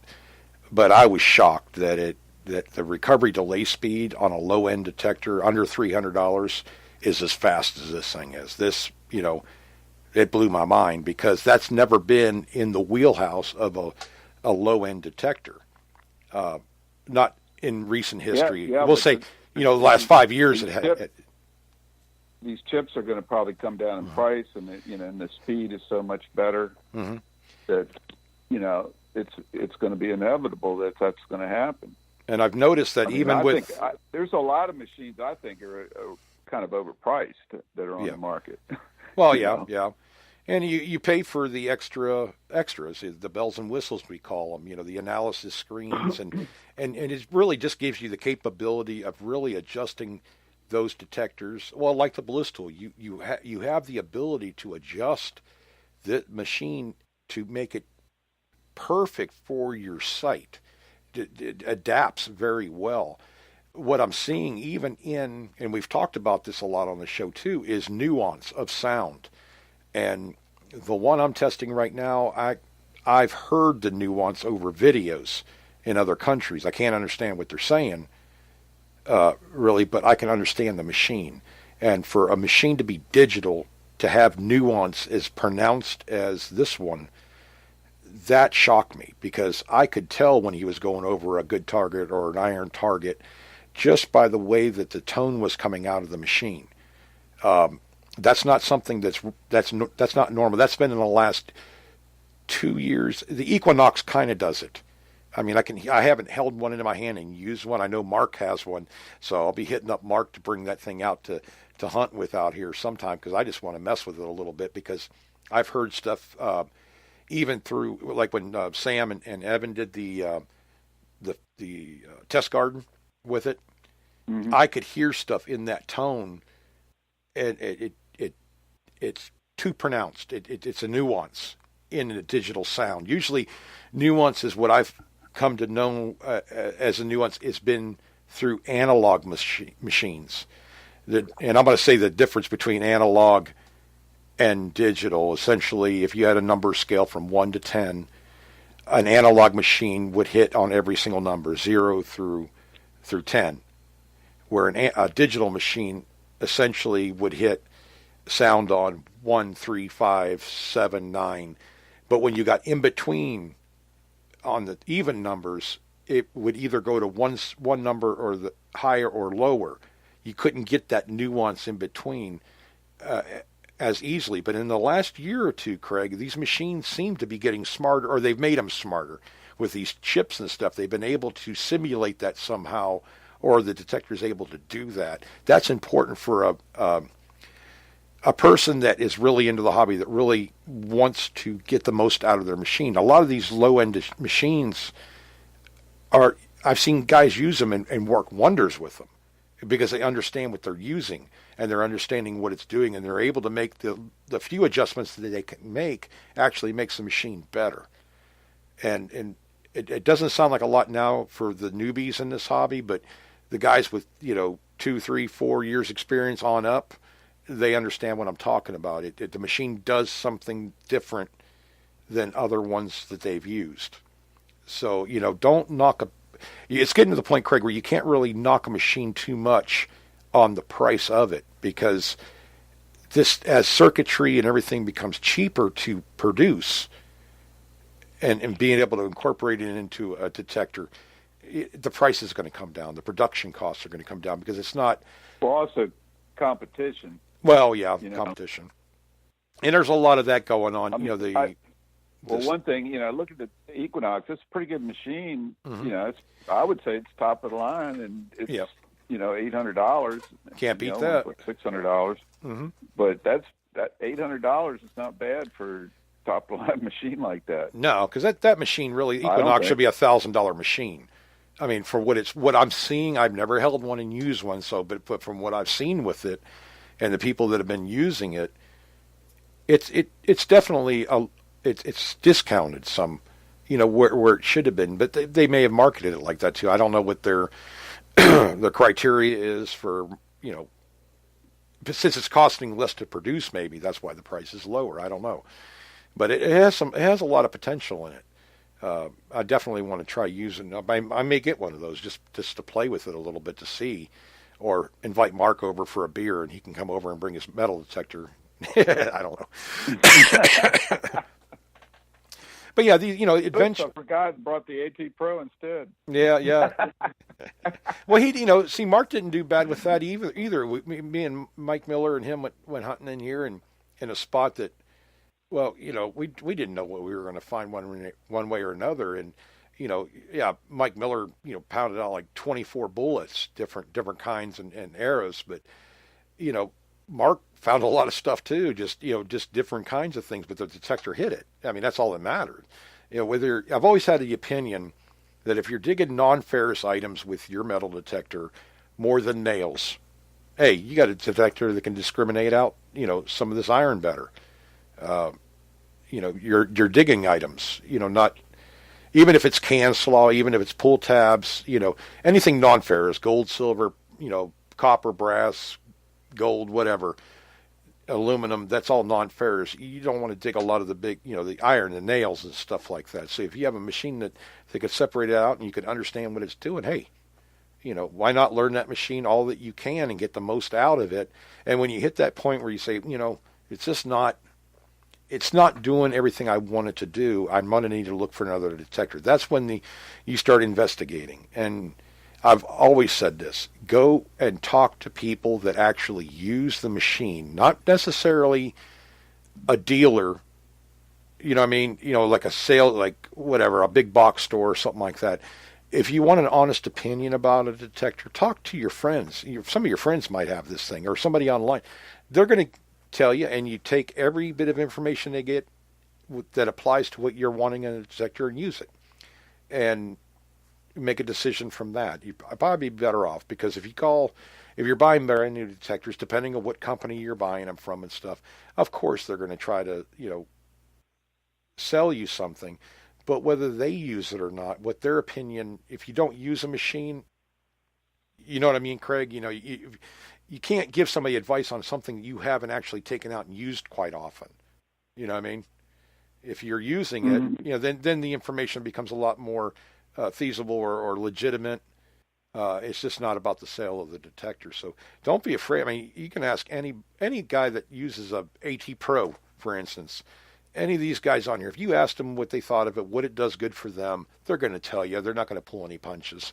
but I was shocked that the recovery delay speed on a low end detector under $300 is as fast as this thing is. This, it blew my mind because that's never been in the wheelhouse of a low end detector. Not in recent history. Yeah, we'll say, the last 5 years it had. These chips are going to probably come down in price, and and the speed is so much better that it's going to be inevitable that's going to happen. And I've noticed that there's a lot of machines I think are kind of overpriced that are on the market. Well, yeah. And you pay for the extras, the bells and whistles we call them, the analysis screens, and it really just gives you the capability of really adjusting those detectors. Well, like the Ballistool, you have the ability to adjust the machine to make it perfect for your site. It adapts very well. What I'm seeing even and we've talked about this a lot on the show too, is nuance of sound. And the one I'm testing right now, I've heard the nuance over videos in other countries. I can't understand what they're saying, really, but I can understand the machine. And for a machine to be digital, to have nuance as pronounced as this one, that shocked me because I could tell when he was going over a good target or an iron target just by the way that the tone was coming out of the machine. That's not something that's not normal. That's been in the last 2 years. The Equinox kind of does it. I mean, I haven't held one into my hand and used one. I know Mark has one, so I'll be hitting up Mark to bring that thing out to hunt with out here sometime because I just want to mess with it a little bit because I've heard stuff even through like when Sam and Evan did the test garden with it. Mm-hmm. I could hear stuff in that tone, and it's too pronounced. It's a nuance in a digital sound. Usually, nuance is what I've come to know as a nuance. It's been through analog machines. And I'm going to say the difference between analog and digital. Essentially, if you had a number scale from 1 to 10, an analog machine would hit on every single number, 0 through 10, where a digital machine essentially would hit sound on 1, 3, 5, 7, 9. But when you got in between on the even numbers, it would either go to one number or the higher or lower. You couldn't get that nuance in between as easily. But in the last year or two, Craig, these machines seem to be getting smarter, or they've made them smarter with these chips and stuff. They've been able to simulate that somehow, or the detector is able to do that. That's important for a person that is really into the hobby, that really wants to get the most out of their machine. A lot of these low-end machines I've seen guys use them and work wonders with them because they understand what they're using and they're understanding what it's doing, and they're able to make the few adjustments that they can make actually makes the machine better. And it doesn't sound like a lot now for the newbies in this hobby, but the guys with 2, 3, 4 years experience on up, they understand what I'm talking about. The machine does something different than other ones that they've used. So, don't knock it's getting to the point, Craig, where you can't really knock a machine too much on the price of it, because this, as circuitry and everything becomes cheaper to produce and being able to incorporate it into a detector, the price is going to come down. The production costs are going to come down because it's not... Well, also competition. Well, yeah, competition. And there's a lot of that going on. One thing, look at the Equinox. It's a pretty good machine. Mm-hmm. I would say it's top of the line, and it's $800. Can't beat that. $600. Mm-hmm. But that $800 is not bad for top of the line machine like that. No, because that machine really, Equinox should be $1,000 machine. I mean, for what I'm seeing, I've never held one and used one. But from what I've seen with it, and the people that have been using it, it's definitely it's discounted some, where it should have been. But they may have marketed it like that too. I don't know what their the criteria is for, since it's costing less to produce, maybe that's why the price is lower. I don't know, but it has a lot of potential in it. I definitely want to try using. I may get one of those just to play with it a little bit to see, or invite Mark over for a beer and he can come over and bring his metal detector. I don't know. But yeah, eventually. I forgot, brought the AT Pro instead. Yeah. Well, see, Mark didn't do bad with that either. Me and Mike Miller and him went hunting in here and in a spot that, well, we didn't know what we were going to find one way or another. And, Mike Miller, pounded out like 24 bullets, different kinds and arrows. But, Mark found a lot of stuff too, just different kinds of things, but the detector hit it. I mean, that's all that mattered. I've always had the opinion that if you're digging non-ferrous items with your metal detector more than nails, hey, you got a detector that can discriminate out, some of this iron better. You're digging items, not, even if it's can slaw, even if it's pull tabs, anything non-ferrous, gold, silver, copper, brass, gold, whatever, aluminum, that's all non-ferrous. You don't want to dig a lot of the big, the iron, the nails and stuff like that. So if you have a machine that could separate it out and you can understand what it's doing, hey, why not learn that machine all that you can and get the most out of it? And when you hit that point where you say, it's just not, it's not doing everything I want it to do, I'm going to need to look for another detector. That's when you start investigating. And I've always said this, go and talk to people that actually use the machine, not necessarily a dealer, like a sale, like whatever, a big box store or something like that. If you want an honest opinion about a detector, talk to your friends. Some of your friends might have this thing, or somebody online. They're going to tell you, and you take every bit of information they get that applies to what you're wanting in a detector and use it, and make a decision from that. You'd probably be better off, because if you're buying brand new detectors, depending on what company you're buying them from and stuff, of course they're going to try to, sell you something. But whether they use it or not, what their opinion, if you don't use a machine, you know what I mean, Craig? You can't give somebody advice on something you haven't actually taken out and used quite often. You know what I mean? If you're using it, then the information becomes a lot more feasible or legitimate. It's just not about the sale of the detector. So don't be afraid. I mean, you can ask any guy that uses a AT Pro, for instance. Any of these guys on here, if you asked them what they thought of it, what it does good for them, they're going to tell you. They're not going to pull any punches.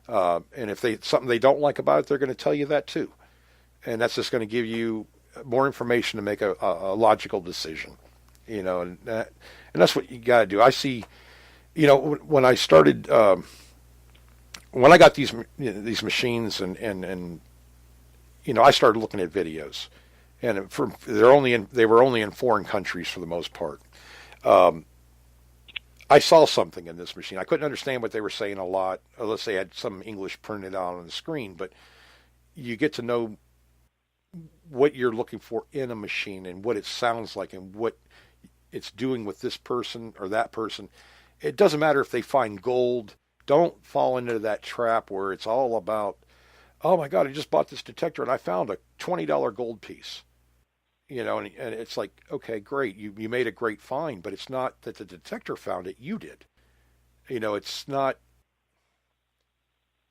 And if something they don't like about it, they're going to tell you that too. And that's just going to give you more information to make a logical decision. And that's what you got to do. I see, when I started, when I got these machines and I started looking at videos. And they were only in foreign countries for the most part. I saw something in this machine. I couldn't understand what they were saying a lot, unless they had some English printed out on the screen. But you get to know what you're looking for in a machine and what it sounds like and what it's doing with this person or that person. It doesn't matter if they find gold. Don't fall into that trap where it's all about, oh my God, I just bought this detector and I found a $20 gold piece. And it's like, okay, great. You made a great find, but it's not that the detector found it. You did. It's not.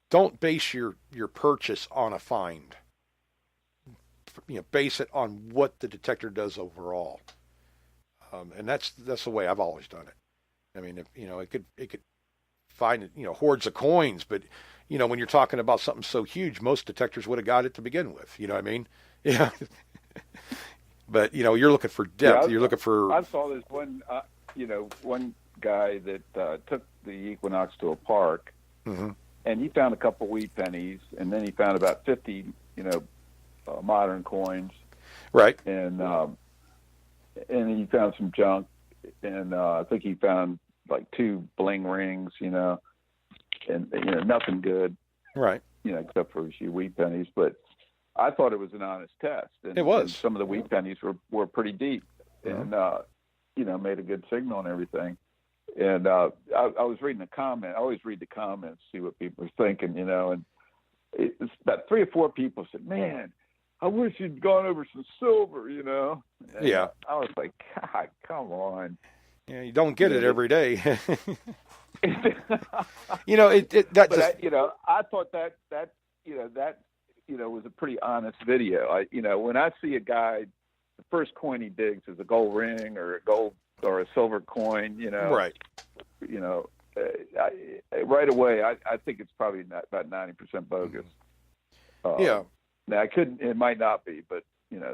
Don't base your purchase on a find. Base it on what the detector does overall. And that's the way I've always done it. I mean, it could find, hordes of coins, but, when you're talking about something so huge, most detectors would have got it to begin with. You know what I mean? Yeah. But, you're looking for depth. Yeah, you're looking for... I saw this one, one guy that took the Equinox to a park, mm-hmm. and he found a couple wheat pennies, and then he found about 50, modern coins. Right. And he found some junk, and I think he found like 2 bling rings, and nothing good. Right. Except for a few wheat pennies, but I thought it was an honest test. And, it was. And some of the wheat pennies were pretty deep, mm-hmm. and made a good signal and everything. And I was reading the comment. I always read the comments, see what people are thinking, and it's about 3 or 4 people said, "Man, I wish you'd gone over some silver," And yeah. I was like, God, come on. Yeah, you don't get it every day. I thought that was a pretty honest video. When I see a guy, the first coin he digs is a gold ring or a gold or a silver coin, right. Right away, I think it's probably about 90% bogus. Yeah. Now it might not be, but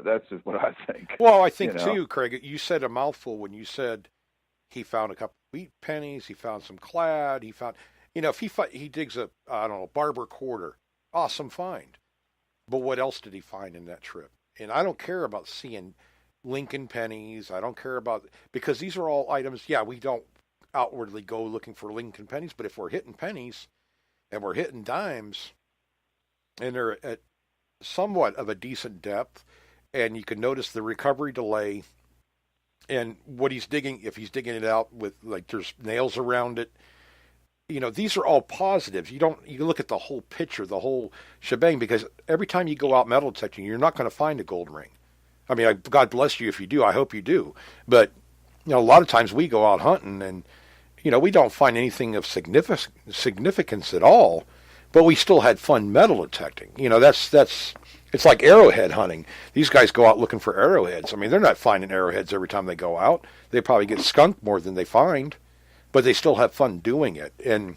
that's just what I think. Well, I think too, Craig, you said a mouthful when you said he found a couple wheat pennies, he found some clad, he found, if he digs a barber quarter, awesome find. But what else did he find in that trip? And I don't care about seeing Lincoln pennies. I don't care about, because these are all items. Yeah, we don't outwardly go looking for Lincoln pennies, but if we're hitting pennies and we're hitting dimes and they're at somewhat of a decent depth, and you can notice the recovery delay and what he's digging, if he's digging it out with, like, there's nails around it, these are all positives. You look at the whole picture, the whole shebang, because every time you go out metal detecting, you're not going to find a gold ring. I mean, God bless you if you do. I hope you do. But, a lot of times we go out hunting and, we don't find anything of significance at all. but we still had fun metal detecting. That's it's like arrowhead hunting. These guys go out looking for arrowheads. I mean, they're not finding arrowheads every time they go out. They probably get skunked more than they find, but they still have fun doing it. And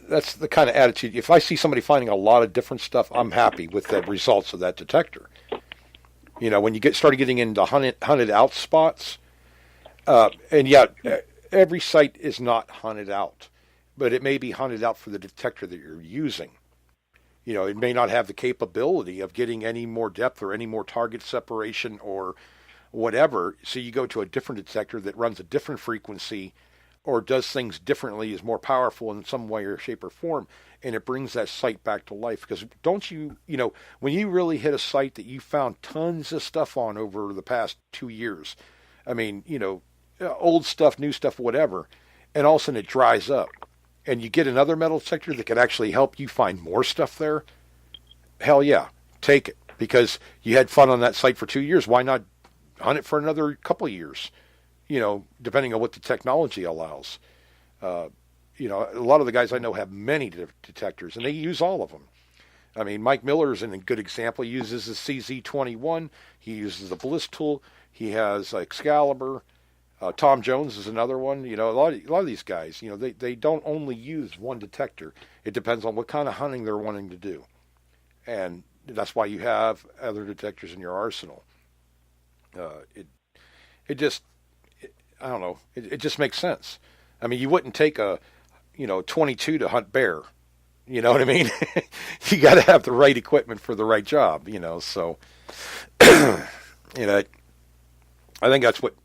that's the kind of attitude. If I see somebody finding a lot of different stuff, I'm happy with the results of that detector. When you started getting into hunted out spots, and yet every site is not hunted out, but it may be hunted out for the detector that you're using. It may not have the capability of getting any more depth or any more target separation or whatever. So you go to a different detector that runs a different frequency or does things differently, is more powerful in some way or shape or form, and it brings that site back to life. Because don't you, when you really hit a site that you found tons of stuff on over the past 2 years, I mean, old stuff, new stuff, whatever, and all of a sudden it dries up, and you get another metal detector that can actually help you find more stuff there, hell yeah, take it. Because you had fun on that site for 2 years. Why not hunt it for another couple of years? Depending on what the technology allows. A lot of the guys I know have many detectors, and they use all of them. I mean, Mike Miller is a good example. He uses the CZ21. He uses the Bliss tool. He has Excalibur. Tom Jones is another one. A lot of these guys, they don't only use one detector. It depends on what kind of hunting they're wanting to do. And that's why you have other detectors in your arsenal. I don't know. It just makes sense. I mean, you wouldn't take a 22 to hunt bear. You know what I mean? You got to have the right equipment for the right job. So I think that's what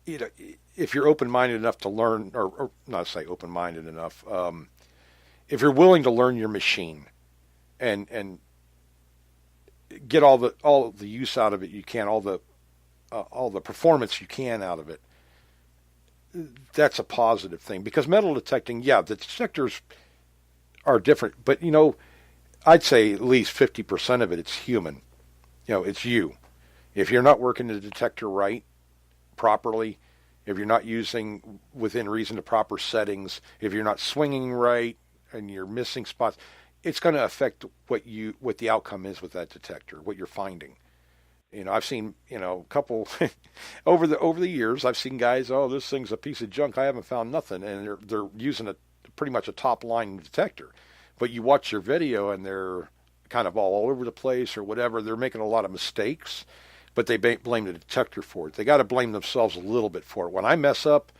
if you're open-minded enough to learn, or not say open-minded enough, if you're willing to learn your machine and get all the use out of it you can, all the performance you can out of it, that's a positive thing. Because metal detecting, yeah, the detectors are different, but I'd say at least 50% of it's human. It's you. If you're not working the detector right, properly, if you're not using within reason the proper settings, if you're not swinging right and you're missing spots, it's going to affect what the outcome is with that detector, what you're finding. I've seen, a couple over the years, I've seen guys, oh, this thing's a piece of junk. I haven't found nothing. And they're using pretty much a top line detector, but you watch their video and they're kind of all over the place or whatever. They're making a lot of mistakes, but they blame the detector for it. They got to blame themselves a little bit for it. When I mess up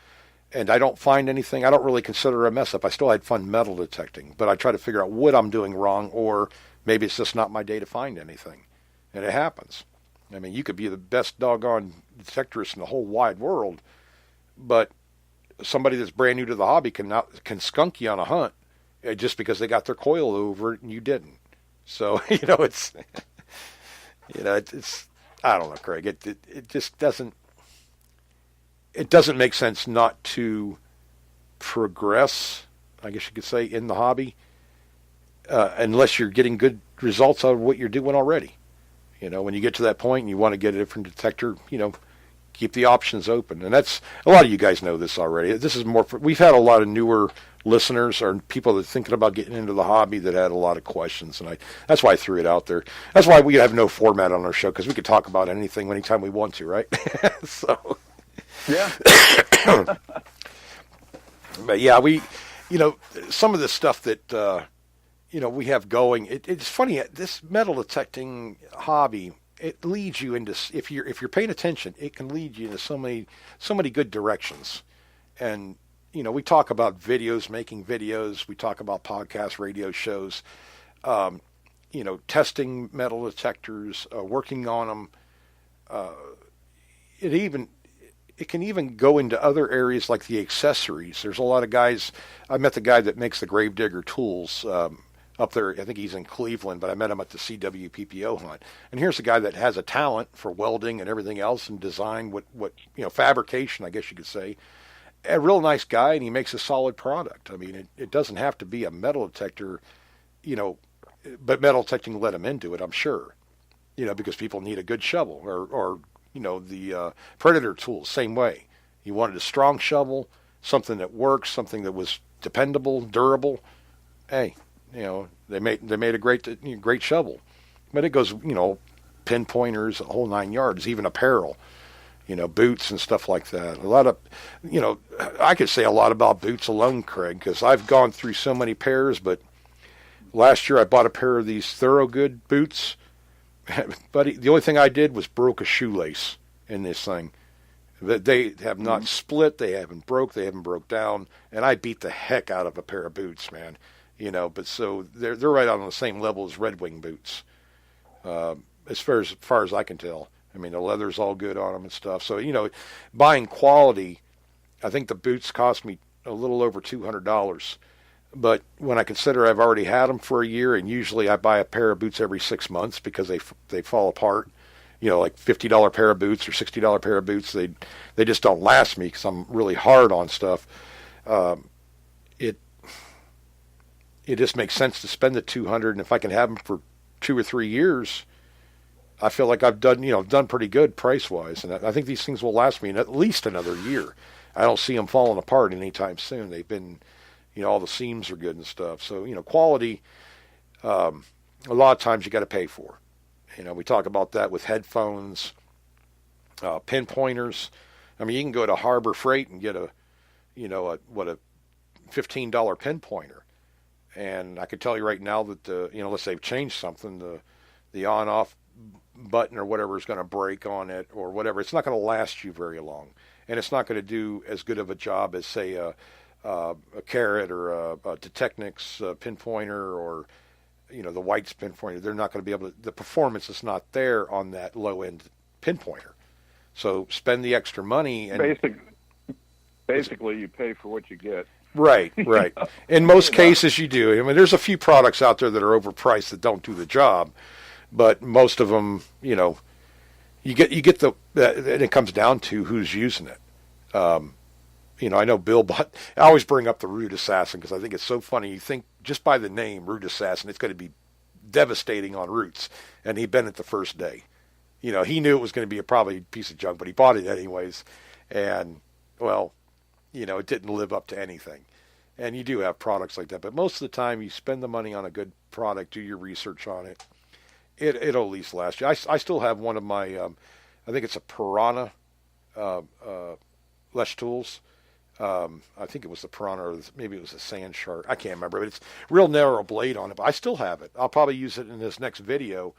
and I don't find anything, I don't really consider it a mess up. I still had fun metal detecting, but I try to figure out what I'm doing wrong, or maybe it's just not my day to find anything. And it happens. I mean, you could be the best doggone detectorist in the whole wide world, but somebody that's brand new to the hobby can skunk you on a hunt just because they got their coil over it and you didn't. So, it's I don't know, Craig. It just doesn't make sense not to progress, I guess you could say, in the hobby, unless you're getting good results out of what you're doing already. When you get to that point and you want to get a different detector, keep the options open. And that's, a lot of you guys know this already. This is more we've had a lot of newer listeners or people that are thinking about getting into the hobby that had a lot of questions. And that's why I threw it out there. That's why we have no format on our show, because we could talk about anything anytime we want to, right? So. Yeah. But yeah, some of the stuff that, we have going, it's funny, this metal detecting hobby, it leads you into, if you're paying attention, it can lead you into so many good directions. And, we talk about videos, making videos, we talk about podcasts, radio shows, testing metal detectors, working on them. It can even go into other areas like the accessories. There's a lot of guys. I met the guy that makes the Gravedigger tools up there. I think he's in Cleveland, but I met him at the CWPPO hunt. And here's a guy that has a talent for welding and everything else and design, fabrication, I guess you could say. A real nice guy, and he makes a solid product. I mean, it doesn't have to be a metal detector, but metal detecting let him into it, I'm sure. Because people need a good shovel or the Predator tool, same way. He wanted a strong shovel, something that works, something that was dependable, durable, hey, they made a great shovel, but it goes, pinpointers, a whole 9 yards, even apparel, boots and stuff like that. A lot of, I could say a lot about boots alone, Craig, because I've gone through so many pairs. But last year I bought a pair of these Thorogood boots, but the only thing I did was broke a shoelace in this thing. They have not split, they haven't broke down, and I beat the heck out of a pair of boots, man. But so they're right on the same level as Red Wing boots, as far as I can tell. I mean, the leather's all good on them and stuff. So buying quality, I think the boots cost me a little over $200. But when I consider I've already had them for a year, and usually I buy a pair of boots every 6 months because they fall apart. Like $50 pair of boots or $60 pair of boots, they just don't last me because I'm really hard on stuff. It it just makes sense to spend the 200, and if I can have them for 2 or 3 years, I feel like I've done pretty good price wise, and I think these things will last me at least another year. I don't see them falling apart anytime soon. They've been, all the seams are good and stuff. So quality, a lot of times you got to pay for. We talk about that with headphones, pinpointers. I mean, you can go to Harbor Freight and get a $15 pinpointer, and I could tell you right now that unless they've changed something, the on-off button or whatever is going to break on it or whatever. It's not going to last you very long, and it's not going to do as good of a job as say a Carrot or a Detechnix pinpointer or the White's pinpointer. They're not going to be able to. The performance is not there on that low end pinpointer. So spend the extra money and basically you pay for what you get. Right. In most cases, you do. I mean, there's a few products out there that are overpriced that don't do the job, but most of them, you get and it comes down to who's using it. I know Bill, but I always bring up the Root Assassin because I think it's so funny. You think just by the name Root Assassin, it's going to be devastating on roots, and he bent it the first day. He knew it was going to be probably a piece of junk, but he bought it anyways, and well, it didn't live up to anything. And you do have products like that, but most of the time you spend the money on a good product, do your research on it. It'll at least last you. I still have one of my, I think it's a Piranha Les Tools. I think it was the Piranha, or maybe it was a Sand Shark. I can't remember, but it's real narrow blade on it. But I still have it. I'll probably use it in this next video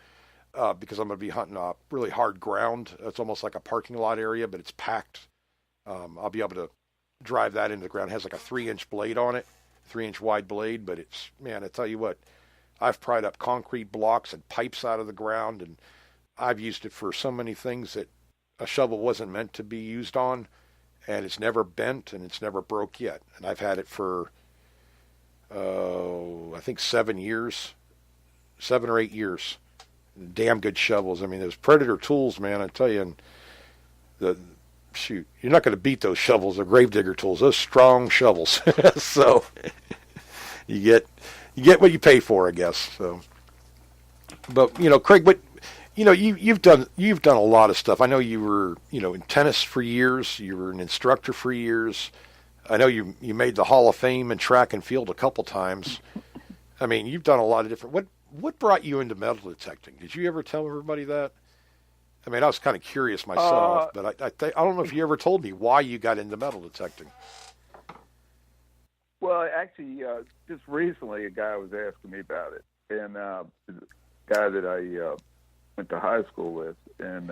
because I'm going to be hunting really hard ground. It's almost like a parking lot area, but it's packed. I'll be able to drive that into the ground. It has like a 3-inch blade on it, 3-inch wide blade. But it's, man, I tell you what, I've pried up concrete blocks and pipes out of the ground, and I've used it for so many things that a shovel wasn't meant to be used on. And it's never bent and it's never broke yet. And I've had it for, I think 7 or 8 years. Damn good shovels. I mean, those Predator tools, man, I tell you, and you're not going to beat those shovels. They're Gravedigger tools. Those strong shovels. So you get what you pay for, I guess. So, but Craig, you've done a lot of stuff. I know you were, in tennis for years. You were an instructor for years. I know you made the Hall of Fame in track and field a couple times. I mean, you've done a lot of different. What brought you into metal detecting? Did you ever tell everybody that? I mean, I was kind of curious myself, but I don't know if you ever told me why you got into metal detecting. Well, actually, just recently, a guy was asking me about it, and the guy that I went to high school with, and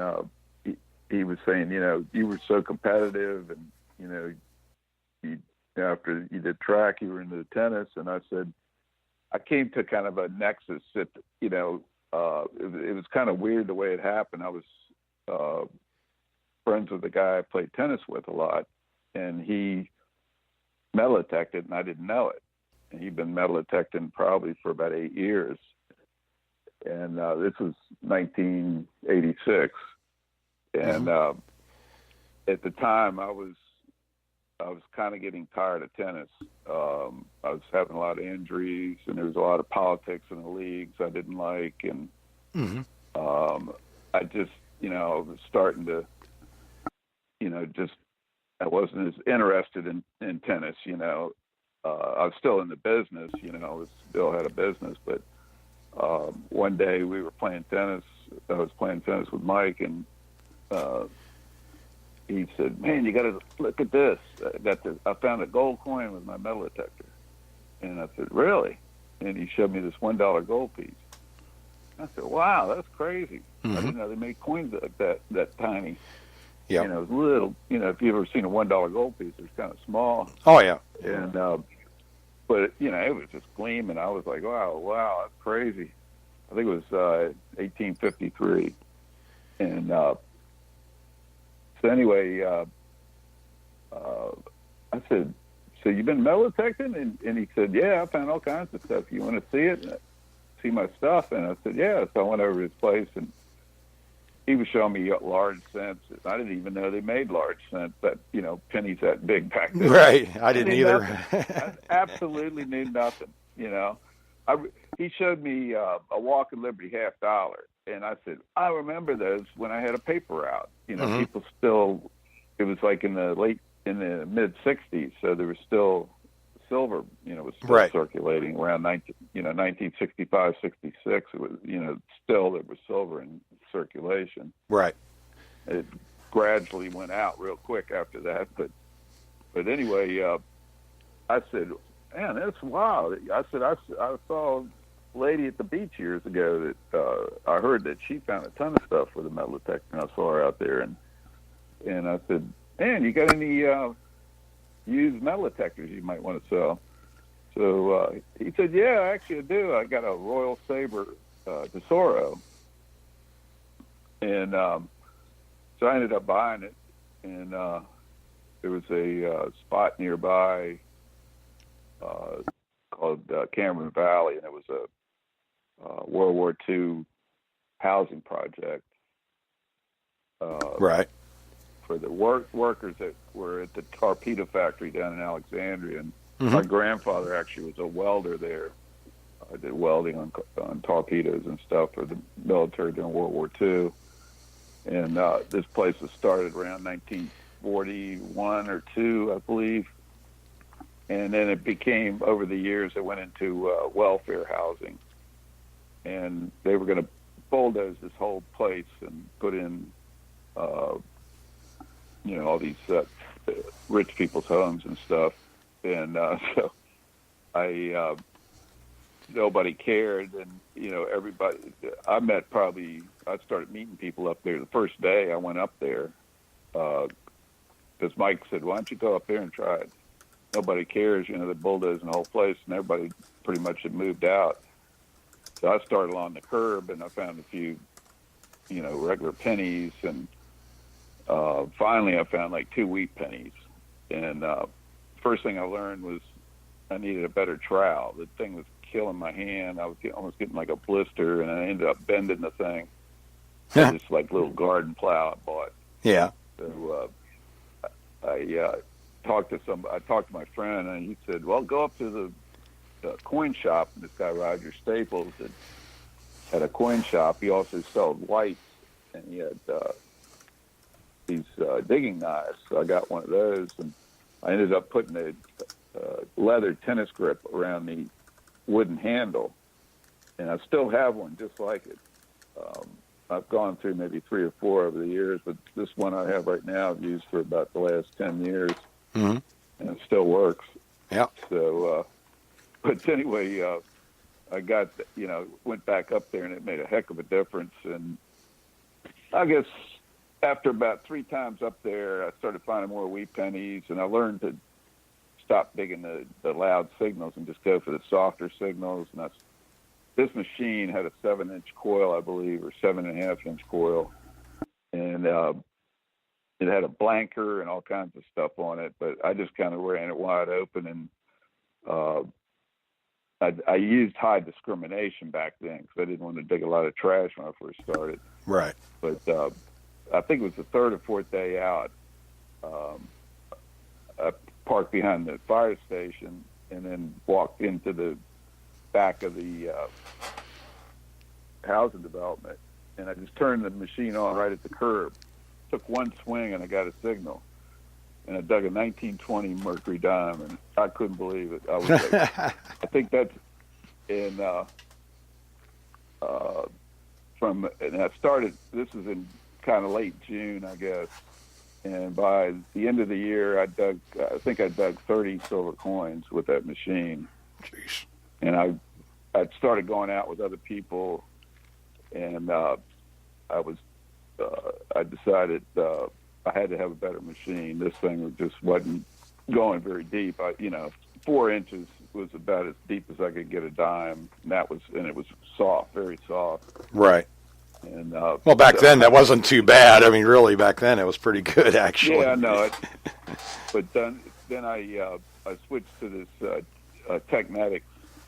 he was saying, you were so competitive, and you after you did track, you were into the tennis, and I said, I came to kind of a nexus that, it was kind of weird the way it happened. I was friends with the guy I played tennis with a lot, and he metal detected, and I didn't know it. And he'd been metal detecting probably for about 8 years. And this was 1986. And at the time, I was kind of getting tired of tennis. I was having a lot of injuries, and there was a lot of politics in the leagues I didn't like. And I just, was starting to, just I wasn't as interested in tennis, I was still in the business, I was still had a business, but one day we were playing tennis. I was playing tennis with Mike, and he said, "Man, you got to look at this. I found a gold coin with my metal detector." And I said, "Really?" And he showed me this $1 gold piece. I said, "Wow, that's crazy. I didn't know they made coins like that tiny." Yeah. It was little. If you've ever seen a $1 gold piece, it's kind of small. Oh yeah. And but it was just gleaming. I was like, wow, that's crazy. I think it was 1853. And so anyway, I said, "So you've been metal detecting?" And he said, "Yeah, I found all kinds of stuff. You want to see it? See my stuff?" And I said, "Yeah." So I went over to his place, and he was showing me large cents. I didn't even know they made large cents, that, pennies that big back then. Right. I didn't either. I absolutely knew nothing, He showed me a Walk of Liberty $50. And I said, I remember those when I had a paper route. People still, it was like in the mid 60s. So there was still silver, was still right. circulating around 1965, 66. It was, still there was silver in circulation. Right. It gradually went out real quick after that. But anyway, I said, "Man, that's wild." I said, I saw a lady at the beach years ago that I heard that she found a ton of stuff with a metal detector, and I saw her out there. And I said, "Man, you got any used metal detectors you might want to sell?" So he said, "Yeah, actually I do. I got a Royal Sabre Tesoro." And so I ended up buying it, and there was a spot nearby called Cameron Valley, and it was a World War II housing project. Right. For the workers that were at the torpedo factory down in Alexandria. And my grandfather actually was a welder there. I did welding on torpedoes and stuff for the military during World War II. And this place was started around 1941 or 2, I believe. And then it became, over the years, it went into welfare housing. And they were going to bulldoze this whole place and put in, all these rich people's homes and stuff. And so nobody cared. And, everybody, I started meeting people up there. The first day I went up there, because Mike said, "Why don't you go up there and try it?" Nobody cares, they're bulldozing the whole place, and everybody pretty much had moved out. So I started along the curb, and I found a few, regular pennies, and finally I found like 2 wheat pennies. And first thing I learned was I needed a better trowel. The thing was killing my hand. I was almost getting like a blister, and I ended up bending the thing. Just like little garden plow I bought. Yeah. So I talked to my friend, and he said, "Well, go up to the coin shop." And this guy Roger Staples had a coin shop. He also sold lights, and he had these digging knives. So I got one of those, and I ended up putting a leather tennis grip around the wooden handle, and I still have one just like it. I've gone through maybe 3 or 4 over the years, but this one I have right now I've used for about the last 10 years, and it still works. Yeah. So, but anyway, I got, went back up there, and it made a heck of a difference. And I guess after about 3 times up there, I started finding more wheat pennies, and I learned to stop digging the loud signals and just go for the softer signals. And this machine had a 7-inch coil, I believe, or 7.5-inch coil, and it had a blanker and all kinds of stuff on it. But I just kind of ran it wide open, and I used high discrimination back then because I didn't want to dig a lot of trash when I first started. Right. But I think it was the 3rd or 4th day out. I parked behind the fire station and then walked into the back of the housing development, and I just turned the machine on right at the curb. Took one swing and I got a signal. and I dug a 1920 Mercury diamond. I couldn't believe it. I was like, I think that's in and I started. This is in kind of late June, I guess. And by the end of the year, I think I dug 30 silver coins with that machine. Jeez. And I started going out with other people, and I decided I had to have a better machine. This thing just wasn't going very deep. 4 inches was about as deep as I could get a dime, and it was soft, very soft. Right. And well, back then that wasn't too bad. I mean, really, back then it was pretty good, actually. Yeah, I know it. But then I switched to this Techmatic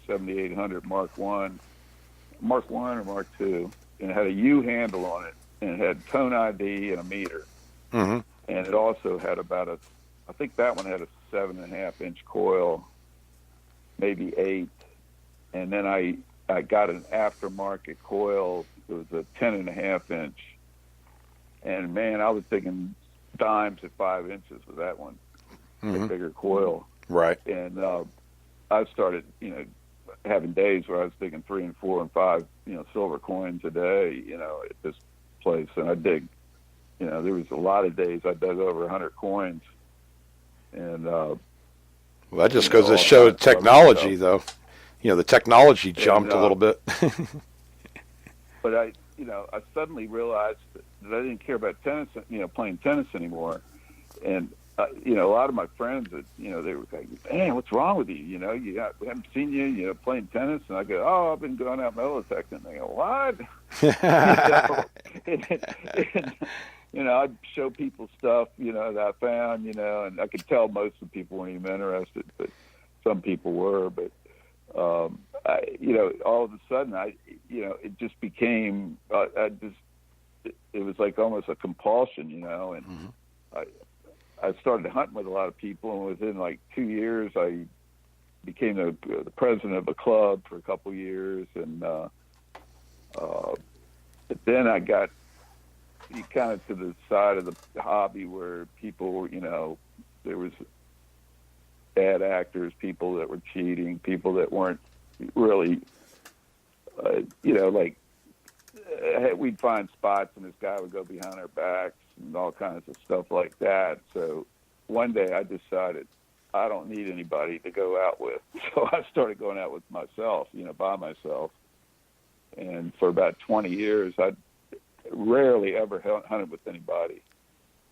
7800 Mark I or Mark II, and it had a U handle on it, and it had tone ID and a meter. Mm-hmm. And it also had I think that one had a 7.5-inch coil, maybe 8. And then I got an aftermarket coil. It was a 10.5-inch. And man, I was thinking dimes at 5 inches with that one, Mm-hmm. a bigger coil. Right. And I started, having days where I was digging 3 and 4 and 5, silver coins a day, at this place. And I dig, there was a lot of days I dug over 100 coins. And well, that just goes to show technology, though. The technology jumped a little bit. But I suddenly realized that I didn't care about tennis, playing tennis anymore. And a lot of my friends, they were like, "Man, what's wrong with you? We haven't seen you, playing tennis." And I go, "Oh, I've been going out melloteching." And they go, "What?" and I'd show people stuff, that I found, and I could tell most of the people weren't even interested, but some people were. But all of a sudden, it just became, it was like almost a compulsion, and Mm-hmm. I started hunting with a lot of people, and within like 2 years, I became the president of a club for a couple years, and but then I got kind of to the side of the hobby where people were, there was bad actors, people that were cheating, people that weren't really, we'd find spots and this guy would go behind our backs and all kinds of stuff like that. So one day I decided I don't need anybody to go out with. So I started going out with myself, by myself. And for about 20 years, I rarely ever hunted with anybody.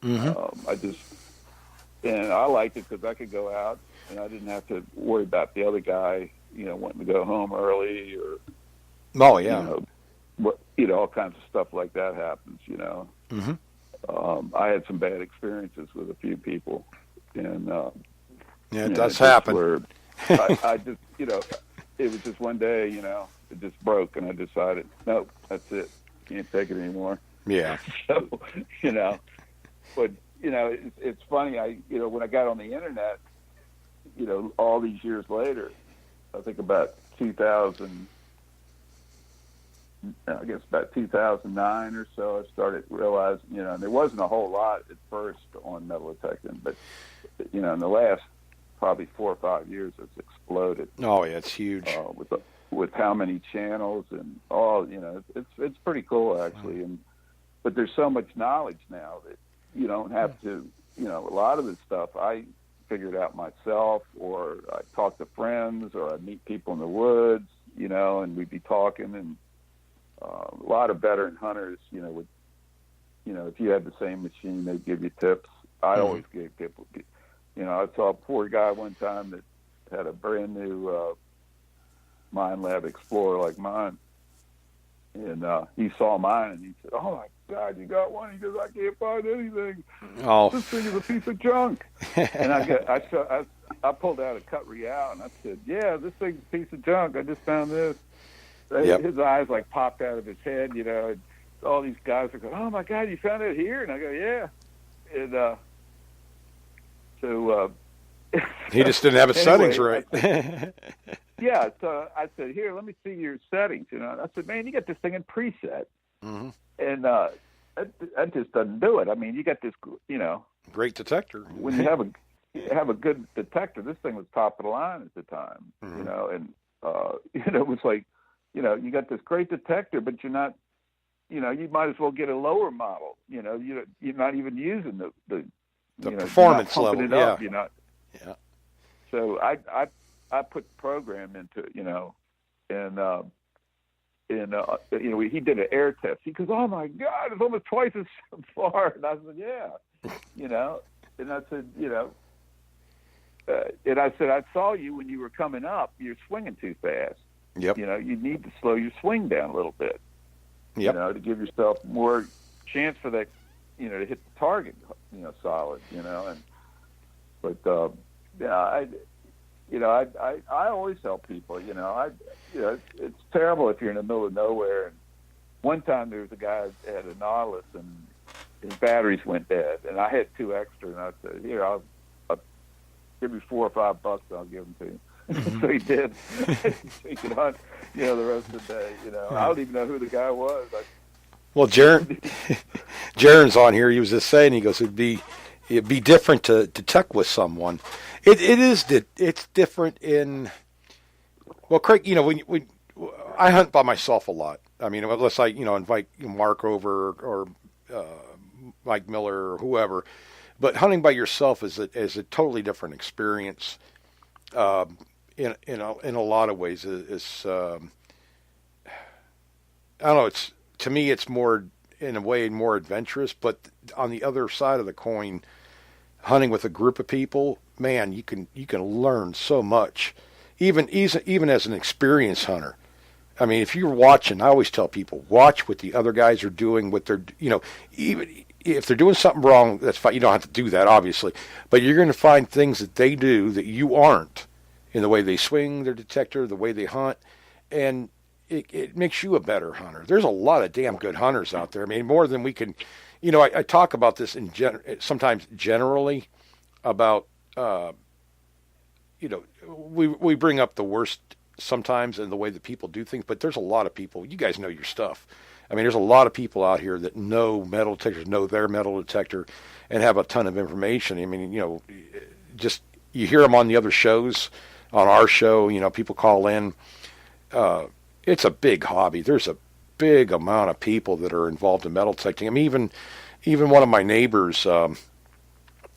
Mm-hmm. I liked it because I could go out and I didn't have to worry about the other guy, wanting to go home early or, oh yeah, all kinds of stuff like that happens, Mm-hmm. I had some bad experiences with a few people, and it does happen. Where I just, it was just one day, it just broke, and I decided, nope, that's it, can't take it anymore. Yeah. So, but it's funny. When I got on the internet, all these years later, I think about 2000. I guess about 2009 or so, I started realizing, and there wasn't a whole lot at first on metallotechning, but, in the last probably 4 or 5 years, it's exploded. Oh, yeah, it's huge. With how many channels and all, it's pretty cool, actually. But there's so much knowledge now that you don't have to, a lot of this stuff I figured out myself, or I talk to friends, or I meet people in the woods, and we'd be talking, and a lot of veteran hunters, would, if you had the same machine, they'd give you tips. I always gave people, I saw a poor guy one time that had a brand new Mine Lab Explorer like mine, and he saw mine and he said, "Oh my God, you got one?" He goes, "I can't find anything. Oh, This thing is a piece of junk." And I pulled out a cut real and I said, "Yeah, this thing's a piece of junk. I just found this." Yep. His eyes like popped out of his head, and all these guys are going, "Oh my God, you found it here?" And I go, "Yeah." And so he just didn't have his settings anyway, right. yeah, so I said, "Here, let me see your settings." And I said, "Man, you got this thing in preset." Mm-hmm. And that just doesn't do it. I mean, you got this, Great detector. when you have a good detector, this thing was top of the line at the time, Mhm. you know, and it was like, you know, you got this great detector, but you're not, you know, you might as well get a lower model. You know, you're not even using the The you know, you're not performance pumping level, it yeah. up. You're not. Yeah. So I put the program into it, you know, and you know, he did an air test. He goes, "Oh my God, it's almost twice as far." And I said, "Yeah," you know, and I said, you know, and I said, "I saw you when you were coming up. You're swinging too fast. Yep. You know, you need to slow your swing down a little bit, Yep. you know, to give yourself more chance for that, you know, to hit the target, you know, solid, you know." And but yeah, I always tell people, you know, it's terrible if you're in the middle of nowhere. And one time there was a guy that had a Nautilus and his batteries went dead, and I had 2 extra, and I said, "Here, I'll give me $4 or $5, and I'll give them to you." Mhm. So he did. So he could hunt, you know, the rest of the day. You know, I don't even know who the guy was. Well, Jaron's on here. He was just saying, he goes, it'd be different to tuck with someone. It's different in, well, Craig, you know, when I hunt by myself a lot. I mean, unless I, you know, invite Mark over or Mike Miller or whoever, but hunting by yourself is a totally different experience. In a lot of ways, I don't know. It's, to me, it's more, in a way, more adventurous. But on the other side of the coin, hunting with a group of people, man, you can learn so much, even as an experienced hunter. I mean, if you're watching, I always tell people, watch what the other guys are doing. What they're, you know, even if they're doing something wrong, that's fine. You don't have to do that, obviously, but you're going to find things that they do that you aren't, in the way they swing their detector, the way they hunt, and it makes you a better hunter. There's a lot of damn good hunters out there. I mean, more than we can, you know. I talk about this sometimes generally about, you know, we bring up the worst sometimes in the way that people do things, but there's a lot of people. You guys know your stuff. I mean, there's a lot of people out here that know metal detectors, know their metal detector, and have a ton of information. I mean, you know, just you hear them on the other shows, on our show. You know, people call in. It's a big hobby. There's a big amount of people that are involved in metal detecting. I mean, even one of my neighbors, you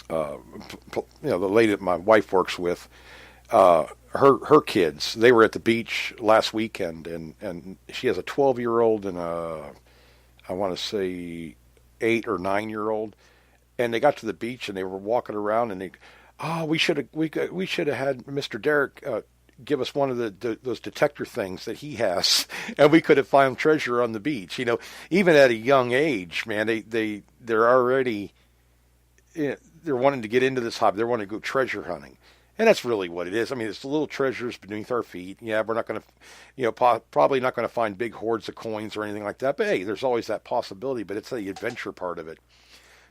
know, the lady that my wife works with, her kids, they were at the beach last weekend, and she has a 12-year-old and I want to say 8 or 9-year-old, and they got to the beach and they were walking around and we should have had Mr. Derek give us one of those detector things that he has, and we could have found treasure on the beach. You know, even at a young age, man, they're already, you know, they're wanting to get into this hobby. They're wanting to go treasure hunting. And that's really what it is. I mean, it's the little treasures beneath our feet. Yeah, we're not going to, you know, probably not going to find big hoards of coins or anything like that. But hey, there's always that possibility. But it's the adventure part of it.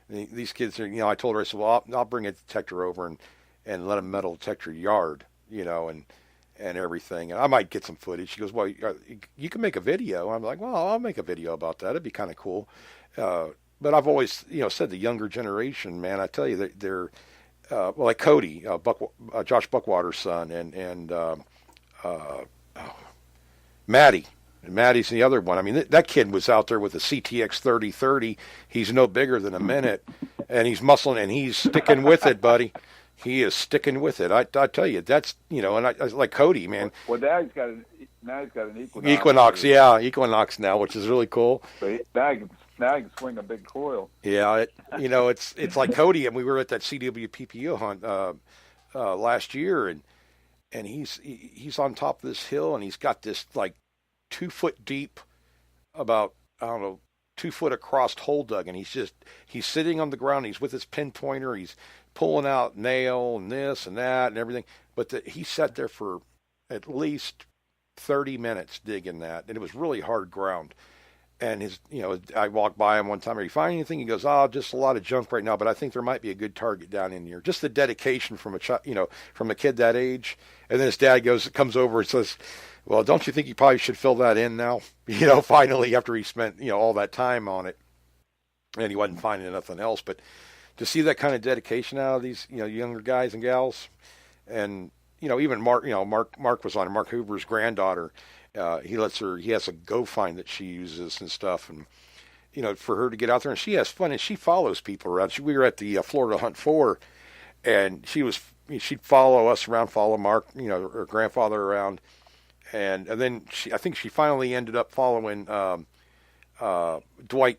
These kids are, you know, I told her, I said, well, I'll bring a detector over and let them metal detect your yard, you know, and everything. And I might get some footage. She goes, well, you can make a video. I'm like, well, I'll make a video about that. It'd be kind of cool. But I've always, you know, said the younger generation, man, I tell you, they're well, like Cody, Josh Buckwater's son, and Maddie. And Maddie's the other one. I mean, that kid was out there with a CTX 3030. He's no bigger than a minute, and he's muscling, and he's sticking with it, buddy. He is sticking with it. I tell you, that's, you know, and I like Cody, man. Well, now he's got an Equinox. Equinox, yeah, Equinox now, which is really cool. So now he can swing a big coil. Yeah, you know, it's like Cody, and we were at that CWPPO hunt last year, and he's on top of this hill, and he's got this like 2 foot deep, about, I don't know, 2 foot across hole dug, and he's sitting on the ground. He's with his pin pointer. He's pulling out nail and this and that and everything. But he sat there for at least 30 minutes digging that, and it was really hard ground. And you know, I walked by him one time. Are you finding anything? He goes, "Oh, just a lot of junk right now, but I think there might be a good target down in here." Just the dedication from from a kid that age. And then his dad comes over and says, "Well, don't you think you probably should fill that in now?" You know, finally, after he spent, you know, all that time on it, and he wasn't finding nothing else. But to see that kind of dedication out of these, younger guys and gals, and even Mark, Mark was on Mark Hoover's granddaughter. He has a Go Find that she uses and stuff, and for her to get out there and she has fun and she follows people around. We were at the Florida Hunt 4, and she'd follow us around, follow Mark, her grandfather around, and then I think she finally ended up following Dwight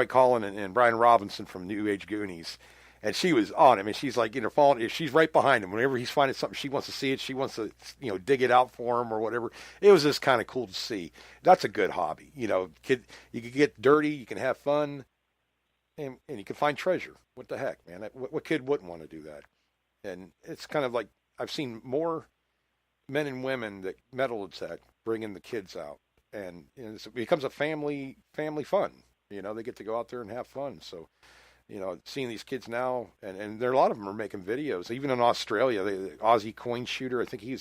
Collin and Brian Robinson from New Age Goonies. And she was on him, and she's like, following. She's right behind him. Whenever he's finding something, she wants to see it. She wants to, dig it out for him or whatever. It was just kind of cool to see. That's a good hobby. Kid, you can get dirty, you can have fun, and you can find treasure. What the heck, man? What kid wouldn't want to do that? And it's kind of like I've seen more men and women that metal detect bringing the kids out, and it becomes a family fun. They get to go out there and have fun. So. Seeing these kids now, and there a lot of them are making videos. Even in Australia, the Aussie coin shooter, I think he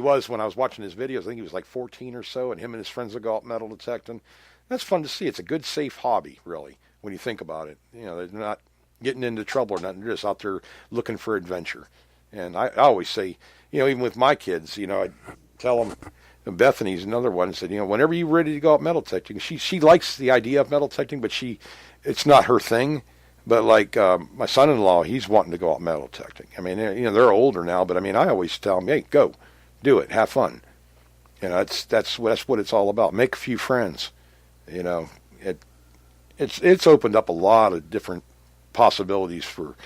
was when I was watching his videos. I think he was like 14 or so, and him and his friends would go out metal detecting. That's fun to see. It's a good, safe hobby, really, when you think about it. They're not getting into trouble or nothing. They're just out there looking for adventure. And I always say, even with my kids, I tell them, and Bethany's another one, said, whenever you're ready to go out metal detecting, she likes the idea of metal detecting, but it's not her thing. But like my son-in-law, he's wanting to go out metal detecting. I mean, they're older now, but I mean, I always tell them, hey, go, do it, have fun. That's what it's all about. Make a few friends. It's opened up a lot of different possibilities for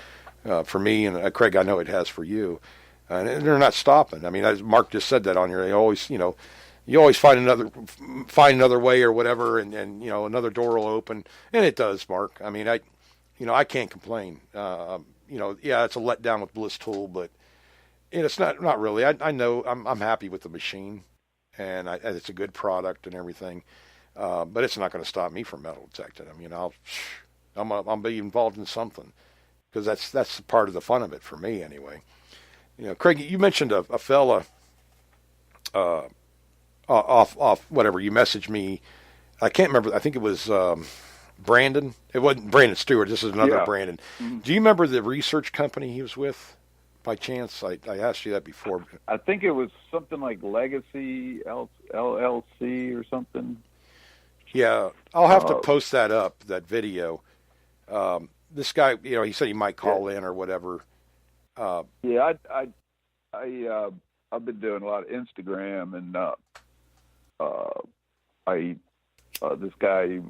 me, and Craig, I know it has for you. And they're not stopping. I mean, as Mark just said that on here, they always, you always find another way or whatever, and another door will open, and it does, Mark. I mean, I can't complain. Yeah, it's a letdown with Bliss Tool, but it's not really. I know I'm happy with the machine, and it's a good product and everything, but it's not going to stop me from metal detecting. I mean, I'll be involved in something because that's part of the fun of it for me anyway. Craig, you mentioned a fella off whatever. You messaged me. I can't remember. I think it was Brandon. It wasn't Brandon Stewart. This is another Brandon. Mm-hmm. Do you remember the research company he was with? By chance, I asked you that before. I think it was something like Legacy LLC or something. Yeah, I'll have to post that up. That video. This guy, he said he might call in or whatever. Yeah, I've been doing a lot of Instagram, and this guy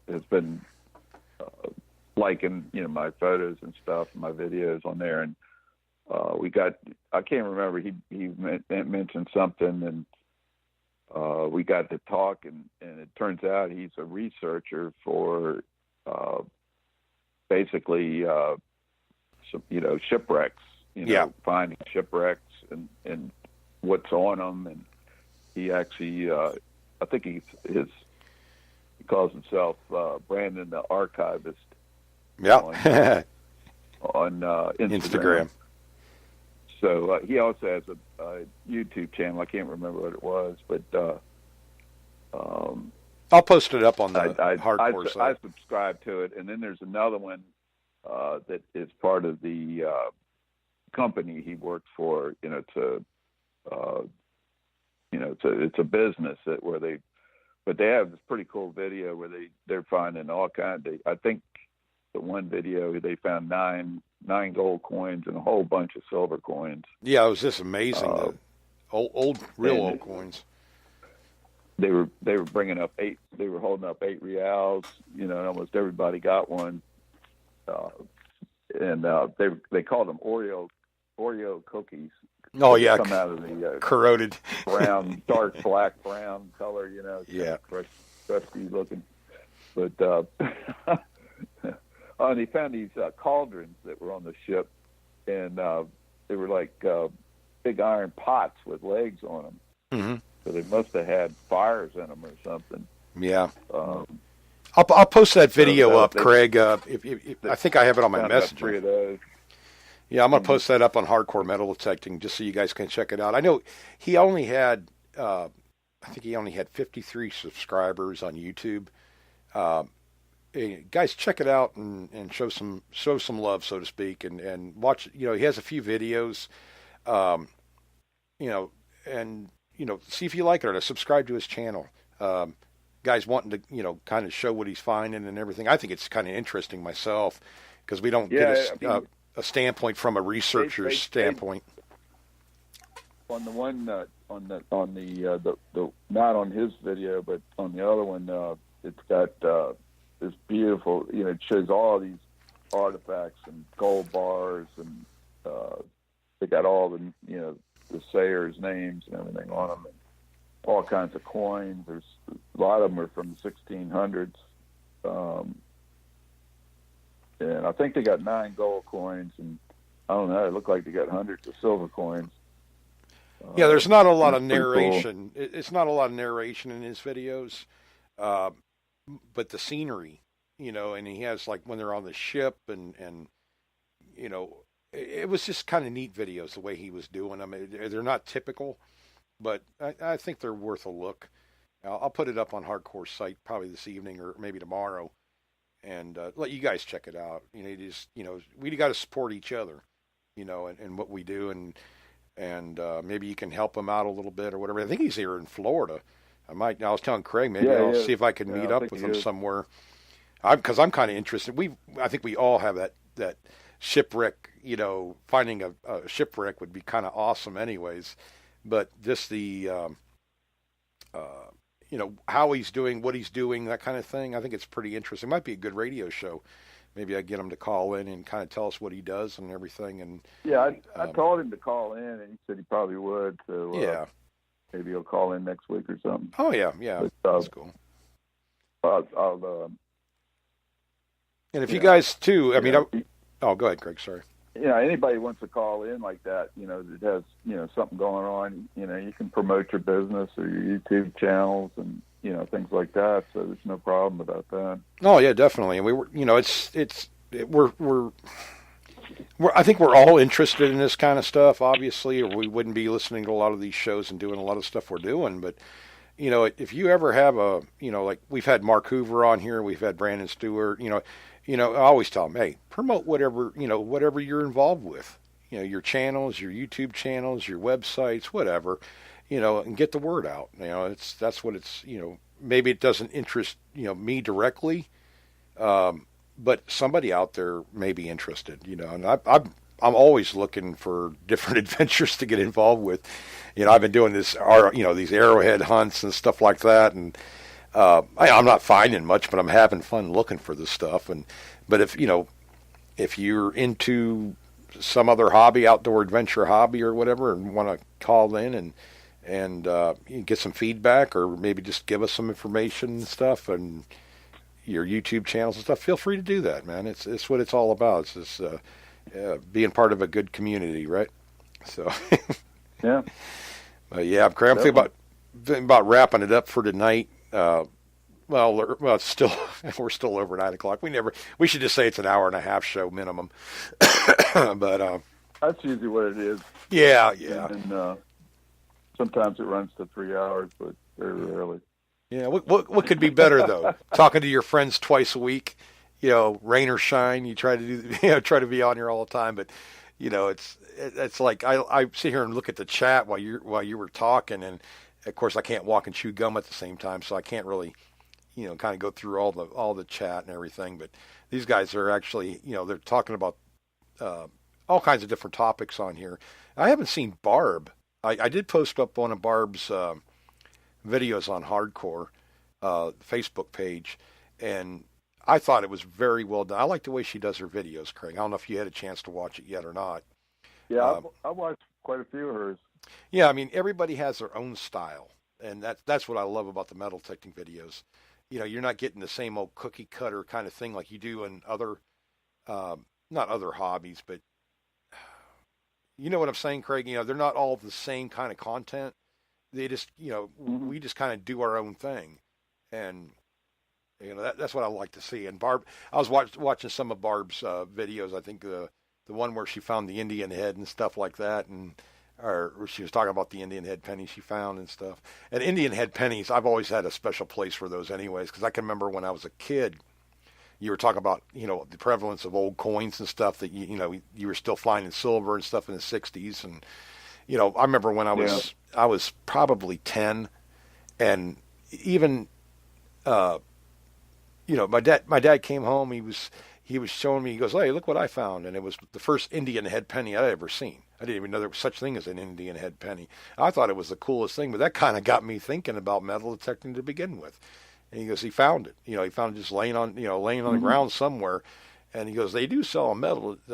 has been liking my photos and stuff, my videos on there, and I can't remember, he mentioned something, and we got to talk, and it turns out he's a researcher for basically shipwrecks, finding shipwrecks and what's on them. And he actually, I think he calls himself Brandon the Archivist. Yeah. On Instagram. So he also has a YouTube channel. I can't remember what it was, but I'll post it up on the hardcore site. I subscribe to it, and then there's another one that is part of the company he works for. It's a business where they have this pretty cool video where they're finding all kinds. I think the one video they found nine gold coins and a whole bunch of silver coins. Yeah, it was just amazing. Old coins. They were bringing up eight. They were holding up 8 reals. And almost everybody got one. And they called them Oreo cookies. Oh yeah, come out of the corroded brown, dark black brown color. Yeah, crusty looking. But and they found these cauldrons that were on the ship, and they were like big iron pots with legs on them. Mm-hmm. So they must have had fires in them or something. Yeah. I'll post that video up, Craig. If I think I have it on my messenger. 3 of those. Yeah, I'm going to post that up on Hardcore Metal Detecting just so you guys can check it out. I know he only had, I think he only had 53 subscribers on YouTube. guys, check it out and show some love, so to speak, and watch. You know, he has a few videos, um, you know, and see if you like it or subscribe to his channel. Guys wanting to kind of show what he's finding and everything. I think it's kind of interesting myself because we don't get a standpoint from a researcher's standpoint. On the one on the not on his video, but on the other one, it's got this beautiful. It shows all these artifacts and gold bars, and they got all the Sayers' names and everything on them, and all kinds of coins. There's a lot of them are from the 1600s, and I think they got 9 gold coins, and I don't know. It looked like they got hundreds of silver coins. Yeah, there's not a lot of narration. Cool. It's not a lot of narration in his videos, but the scenery, and he has like when they're on the ship, and it was just kind of neat videos the way he was doing them. They're not typical, but I think they're worth a look. I'll put it up on Hardcore site probably this evening or maybe tomorrow, and let you guys check it out. We got to support each other, and what we do, and maybe you can help him out a little bit or whatever. I think he's here in Florida. I was telling Craig maybe I'll see if I can meet up with him somewhere. Because I'm kind of interested. I think we all have that shipwreck. Finding a shipwreck would be kind of awesome, anyways. But just the how he's doing, what he's doing, that kind of thing. I think it's pretty interesting. It might be a good radio show. Maybe I get him to call in and kind of tell us what he does and everything. And I told him to call in, and he said he probably would. So maybe he'll call in next week or something. Oh yeah, but, that's cool. I'll and if you guys too, go ahead, Craig. Sorry. Anybody wants to call in like that, that has something going on, you can promote your business or your YouTube channels and things like that. So there's no problem about that. Oh yeah, definitely. And we were, we're I think we're all interested in this kind of stuff, obviously, or we wouldn't be listening to a lot of these shows and doing a lot of stuff we're doing. But if you ever have like we've had Mark Hoover on here, we've had Brandon Stewart, I always tell them, hey, promote whatever you're involved with, your channels, your YouTube channels, your websites, whatever, and get the word out. That's what it's, maybe it doesn't interest, me directly, but somebody out there may be interested, and I'm always looking for different adventures to get involved with. I've been doing this, these arrowhead hunts and stuff like that, and I'm not finding much, but I'm having fun looking for this stuff. But if you're into some other hobby, outdoor adventure hobby or whatever, and want to call in and get some feedback, or maybe just give us some information and stuff, and your YouTube channels and stuff, feel free to do that, man. It's what it's all about. It's just being part of a good community, right? So yeah. Craig, I'm thinking about wrapping it up for tonight. Well, it's still we're still over 9 o'clock. We should just say it's an hour and a half show minimum. But that's usually what it is. Yeah. And sometimes it runs to 3 hours, but very rarely. Yeah. What could be better though? Talking to your friends twice a week, rain or shine. You try to do try to be on here all the time, but it's like I sit here and look at the chat while you were talking, and of course I can't walk and chew gum at the same time, so I can't really kind of go through all the chat and everything. But these guys are actually they're talking about all kinds of different topics on here. I haven't seen Barb. I did post up one of Barb's videos on Hardcore Facebook page, and I thought it was very well done. I like the way she does her videos, Craig. I don't know if you had a chance to watch it yet or not. Yeah, I watched quite a few of hers. Yeah, I mean, everybody has their own style, and that's what I love about the metal detecting videos. You're not getting the same old cookie cutter kind of thing like you do in other, not other hobbies, but you know what I'm saying, Craig? They're not all the same kind of content. They just, we just kind of do our own thing, and that's what I like to see. And Barb, I was watching some of Barb's videos. I think the one where she found the Indian head and stuff like that, or she was talking about the Indian head pennies she found and stuff. And Indian head pennies, I've always had a special place for those anyways, because I can remember when I was a kid, you were talking about, the prevalence of old coins and stuff that you were still finding silver and stuff in the '60s, and I remember when Yeah. I was probably 10, and even my dad came home. He was showing me. He goes, "Hey, look what I found!" And it was the first Indian head penny I'd ever seen. I didn't even know there was such thing as an Indian head penny. I thought it was the coolest thing, but that kind of got me thinking about metal detecting to begin with. And he goes, he found it. He found it just laying on the Hmm. ground somewhere. And he goes, they do sell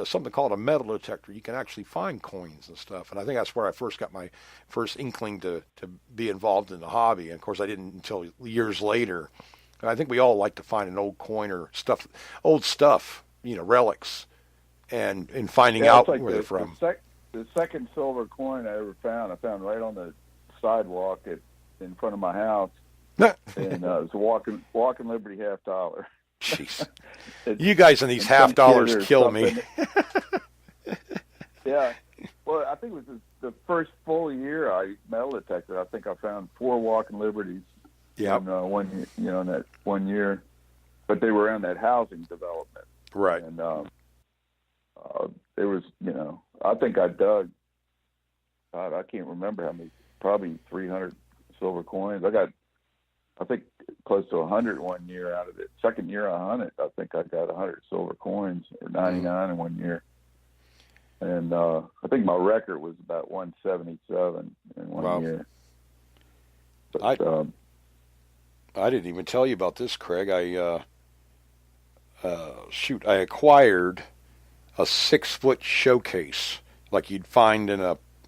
something called a metal detector. You can actually find coins and stuff. And I think that's where I first got my first inkling to be involved in the hobby. And of course, I didn't until years later. I think we all like to find an old coin or old stuff, relics, and finding Yeah, it's out like where they're from. the second silver coin I ever found. I found right on the sidewalk in front of my house, and it was a walking Liberty half dollar. Jeez, It- you guys and these and half some dollars kid or kill me. something. Yeah. Well, I think it was the first full year I metal detected. I think I found 4 walking Liberties Yep, in in that 1 year, but they were in that housing development, right. and there was, I think I dug. God, I can't remember how many. Probably 300 silver coins. I think, close to 100 1 year out of it. Second year I hunted, I think I got 100 silver coins, or 99 in 1 year. And I think my record was about 177 in one Wow. year. But, I I didn't even tell you about this, Craig. I acquired a 6-foot showcase like you'd find in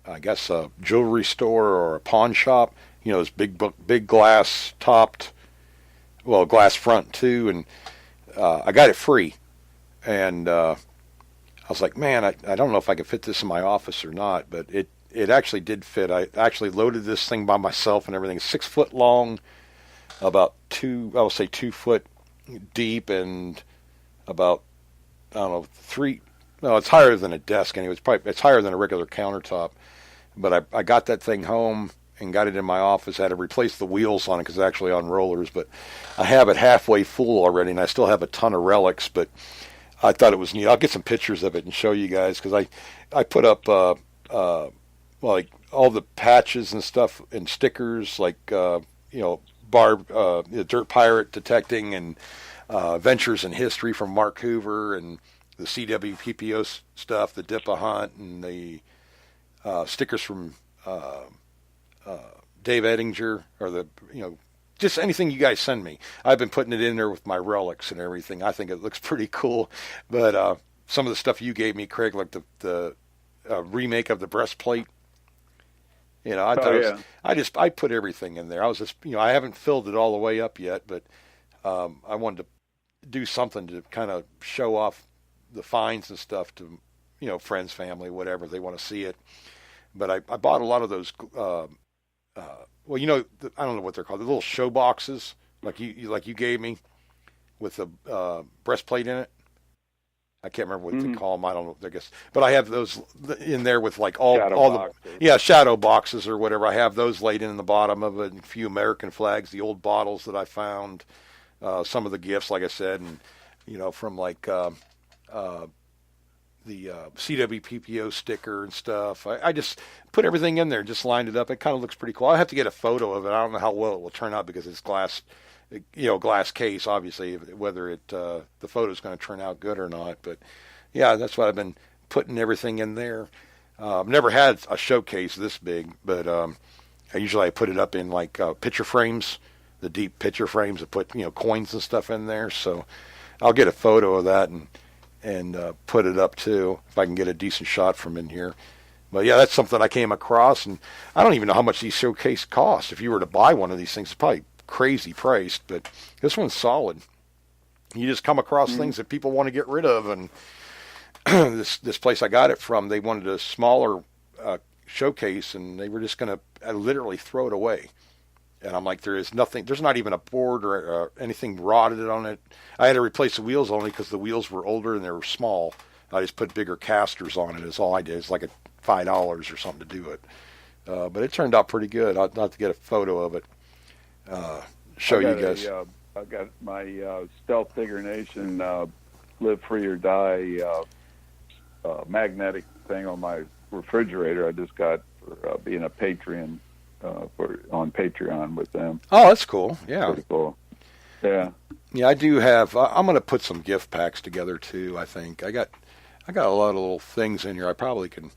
I guess a jewelry store or a pawn shop. It's big glass topped, well, glass front too, and I got it free. And I was like, man, I don't know if I could fit this in my office or not, but it actually did fit. I actually loaded this thing by myself and everything. 6 foot long, about I will say 2 foot deep, and about, I don't know, three. No, it's higher than a desk anyway. It's higher than a regular countertop. But I got that thing home and got it in my office. I had to replace the wheels on it because it's actually on rollers. But I have it halfway full already, and I still have a ton of relics. But I thought it was neat. I'll get some pictures of it and show you guys because I put up like all the patches and stuff and stickers like Dirt Pirate Detecting and Ventures in History from Mark Hoover and the CWPPO stuff, the DIPA Hunt, and the stickers from Dave Ettinger, or just anything you guys send me. I've been putting it in there with my relics and everything. I think it looks pretty cool. But some of the stuff you gave me, Craig, like the remake of the breastplate. I thought I put everything in there. I was just, I haven't filled it all the way up yet, but I wanted to do something to kind of show off the finds and stuff to, friends, family, whatever, they want to see it. But I bought a lot of those. Well, I don't know what they're called. The little show boxes, like you gave me, with the breastplate in it. I can't remember what they call them. I don't know. I guess, but I have those in there with like all the shadow boxes or whatever. I have those laid in the bottom of it. And a few American flags, the old bottles that I found, some of the gifts, like I said, and from like the CWPPO sticker and stuff. I just put everything in there, just lined it up. It kind of looks pretty cool. I have to get a photo of it. I don't know how well it will turn out because it's glass. Glass case, obviously, whether the photo's going to turn out good or not. But yeah, that's what I've been putting everything in there. I've never had a showcase this big, but I put it up in like picture frames, the deep picture frames that put coins and stuff in there. So I'll get a photo of that and put it up too if I can get a decent shot from in here. But yeah, that's something I came across, and I don't even know how much these showcase cost. If you were to buy one of these things, it's probably crazy priced, but this one's solid. You just come across things that people want to get rid of, and this place I got it from, they wanted a smaller showcase, and they were just going to literally throw it away. And I'm like, there's not even a board or anything rotted on it. I had to replace the wheels only because the wheels were older and they were small. I just put bigger casters on it. Is all I did. It's like $5 or something to do it. But it turned out pretty good. I'll have to get a photo of it. Show you guys. I got my Stealth Figure Nation Live Free or Die magnetic thing on my refrigerator. I just got for being a Patreon on Patreon with them. Oh, that's cool. Yeah. Pretty cool. Yeah. Yeah, I do have. I'm going to put some gift packs together too. I think I got a lot of little things in here. I probably can,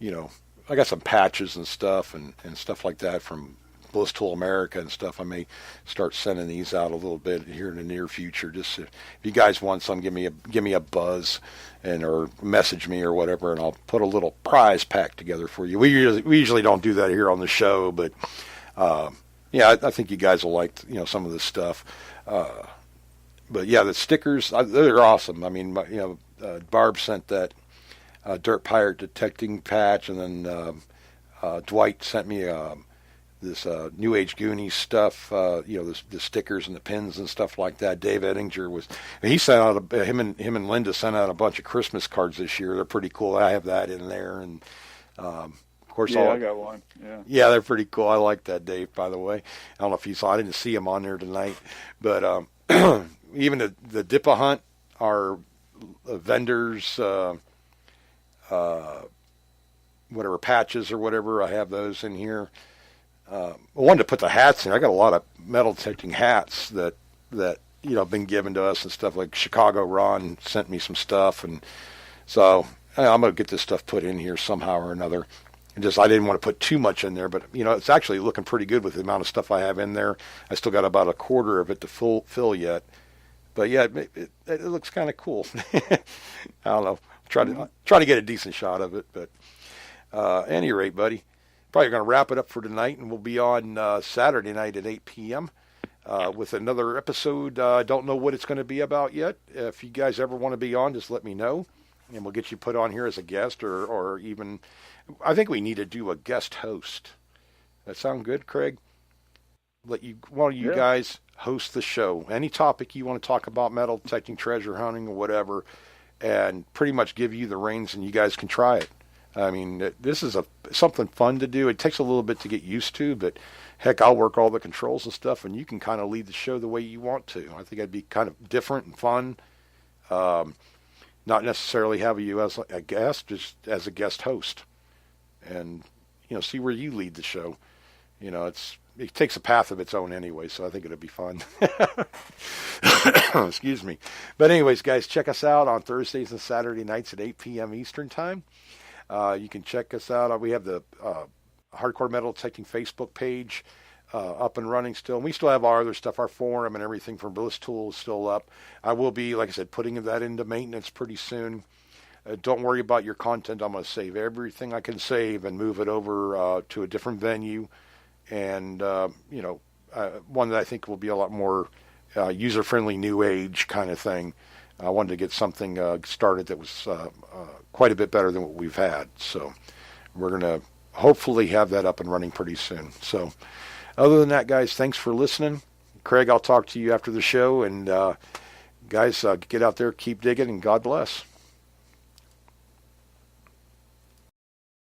I got some patches and stuff and stuff like that from Bliss Tool America and stuff. I may start sending these out a little bit here in the near future. Just if you guys want some, give me a buzz or message me or whatever, and I'll put a little prize pack together for you. We usually don't do that here on the show, but yeah, I think you guys will like some of this stuff. But yeah, the stickers, they're awesome. I mean, Barb sent that Dirt Pirate detecting patch, and then Dwight sent me this New Age Goonies stuff, the stickers and the pins and stuff like that. Dave Ettinger he sent out him and Linda sent out a bunch of Christmas cards this year. They're pretty cool. I have that in there, and of course, I got one. Yeah, they're pretty cool. I like that, Dave. By the way, I don't know if you saw. I didn't see him on there tonight, but even the Dippa Hunt, our vendors, whatever patches or whatever, I have those in here. I wanted to put the hats in. I got a lot of metal detecting hats that been given to us and stuff. Like Chicago Ron sent me some stuff, and so I'm gonna get this stuff put in here somehow or another. And I didn't want to put too much in there, but it's actually looking pretty good with the amount of stuff I have in there. I still got about a quarter of it to fill yet, but yeah, it looks kind of cool. I don't know. Try to get a decent shot of it, but at any rate, buddy, probably going to wrap it up for tonight, and we'll be on Saturday night at 8 p.m. With another episode. I don't know what it's going to be about yet. If you guys ever want to be on, just let me know, and we'll get you put on here as a guest, or even, I think we need to do a guest host. That sound good, Craig? Let one of you guys host the show. Any topic you want to talk about, metal detecting, treasure hunting, or whatever, and pretty much give you the reins, and you guys can try it. I mean, this is something fun to do. It takes a little bit to get used to, but heck, I'll work all the controls and stuff, and you can kind of lead the show the way you want to. I think it'd be kind of different and fun. Not necessarily have you as a guest, just as a guest host, and see where you lead the show. It takes a path of its own anyway, so I think it'll be fun. Excuse me. But anyways, guys, check us out on Thursdays and Saturday nights at 8 p.m. Eastern Time. You can check us out. We have the Hardcore Metal Detecting Facebook page up and running still. And we still have our other stuff, our forum and everything from Bliss Tool is still up. I will be, like I said, putting that into maintenance pretty soon. Don't worry about your content. I'm going to save everything I can save and move it over to a different venue. And, one that I think will be a lot more user-friendly, new age kind of thing. I wanted to get something started that was quite a bit better than what we've had. So we're going to hopefully have that up and running pretty soon. So other than that, guys, thanks for listening. Craig, I'll talk to you after the show. And guys, get out there, keep digging, and God bless.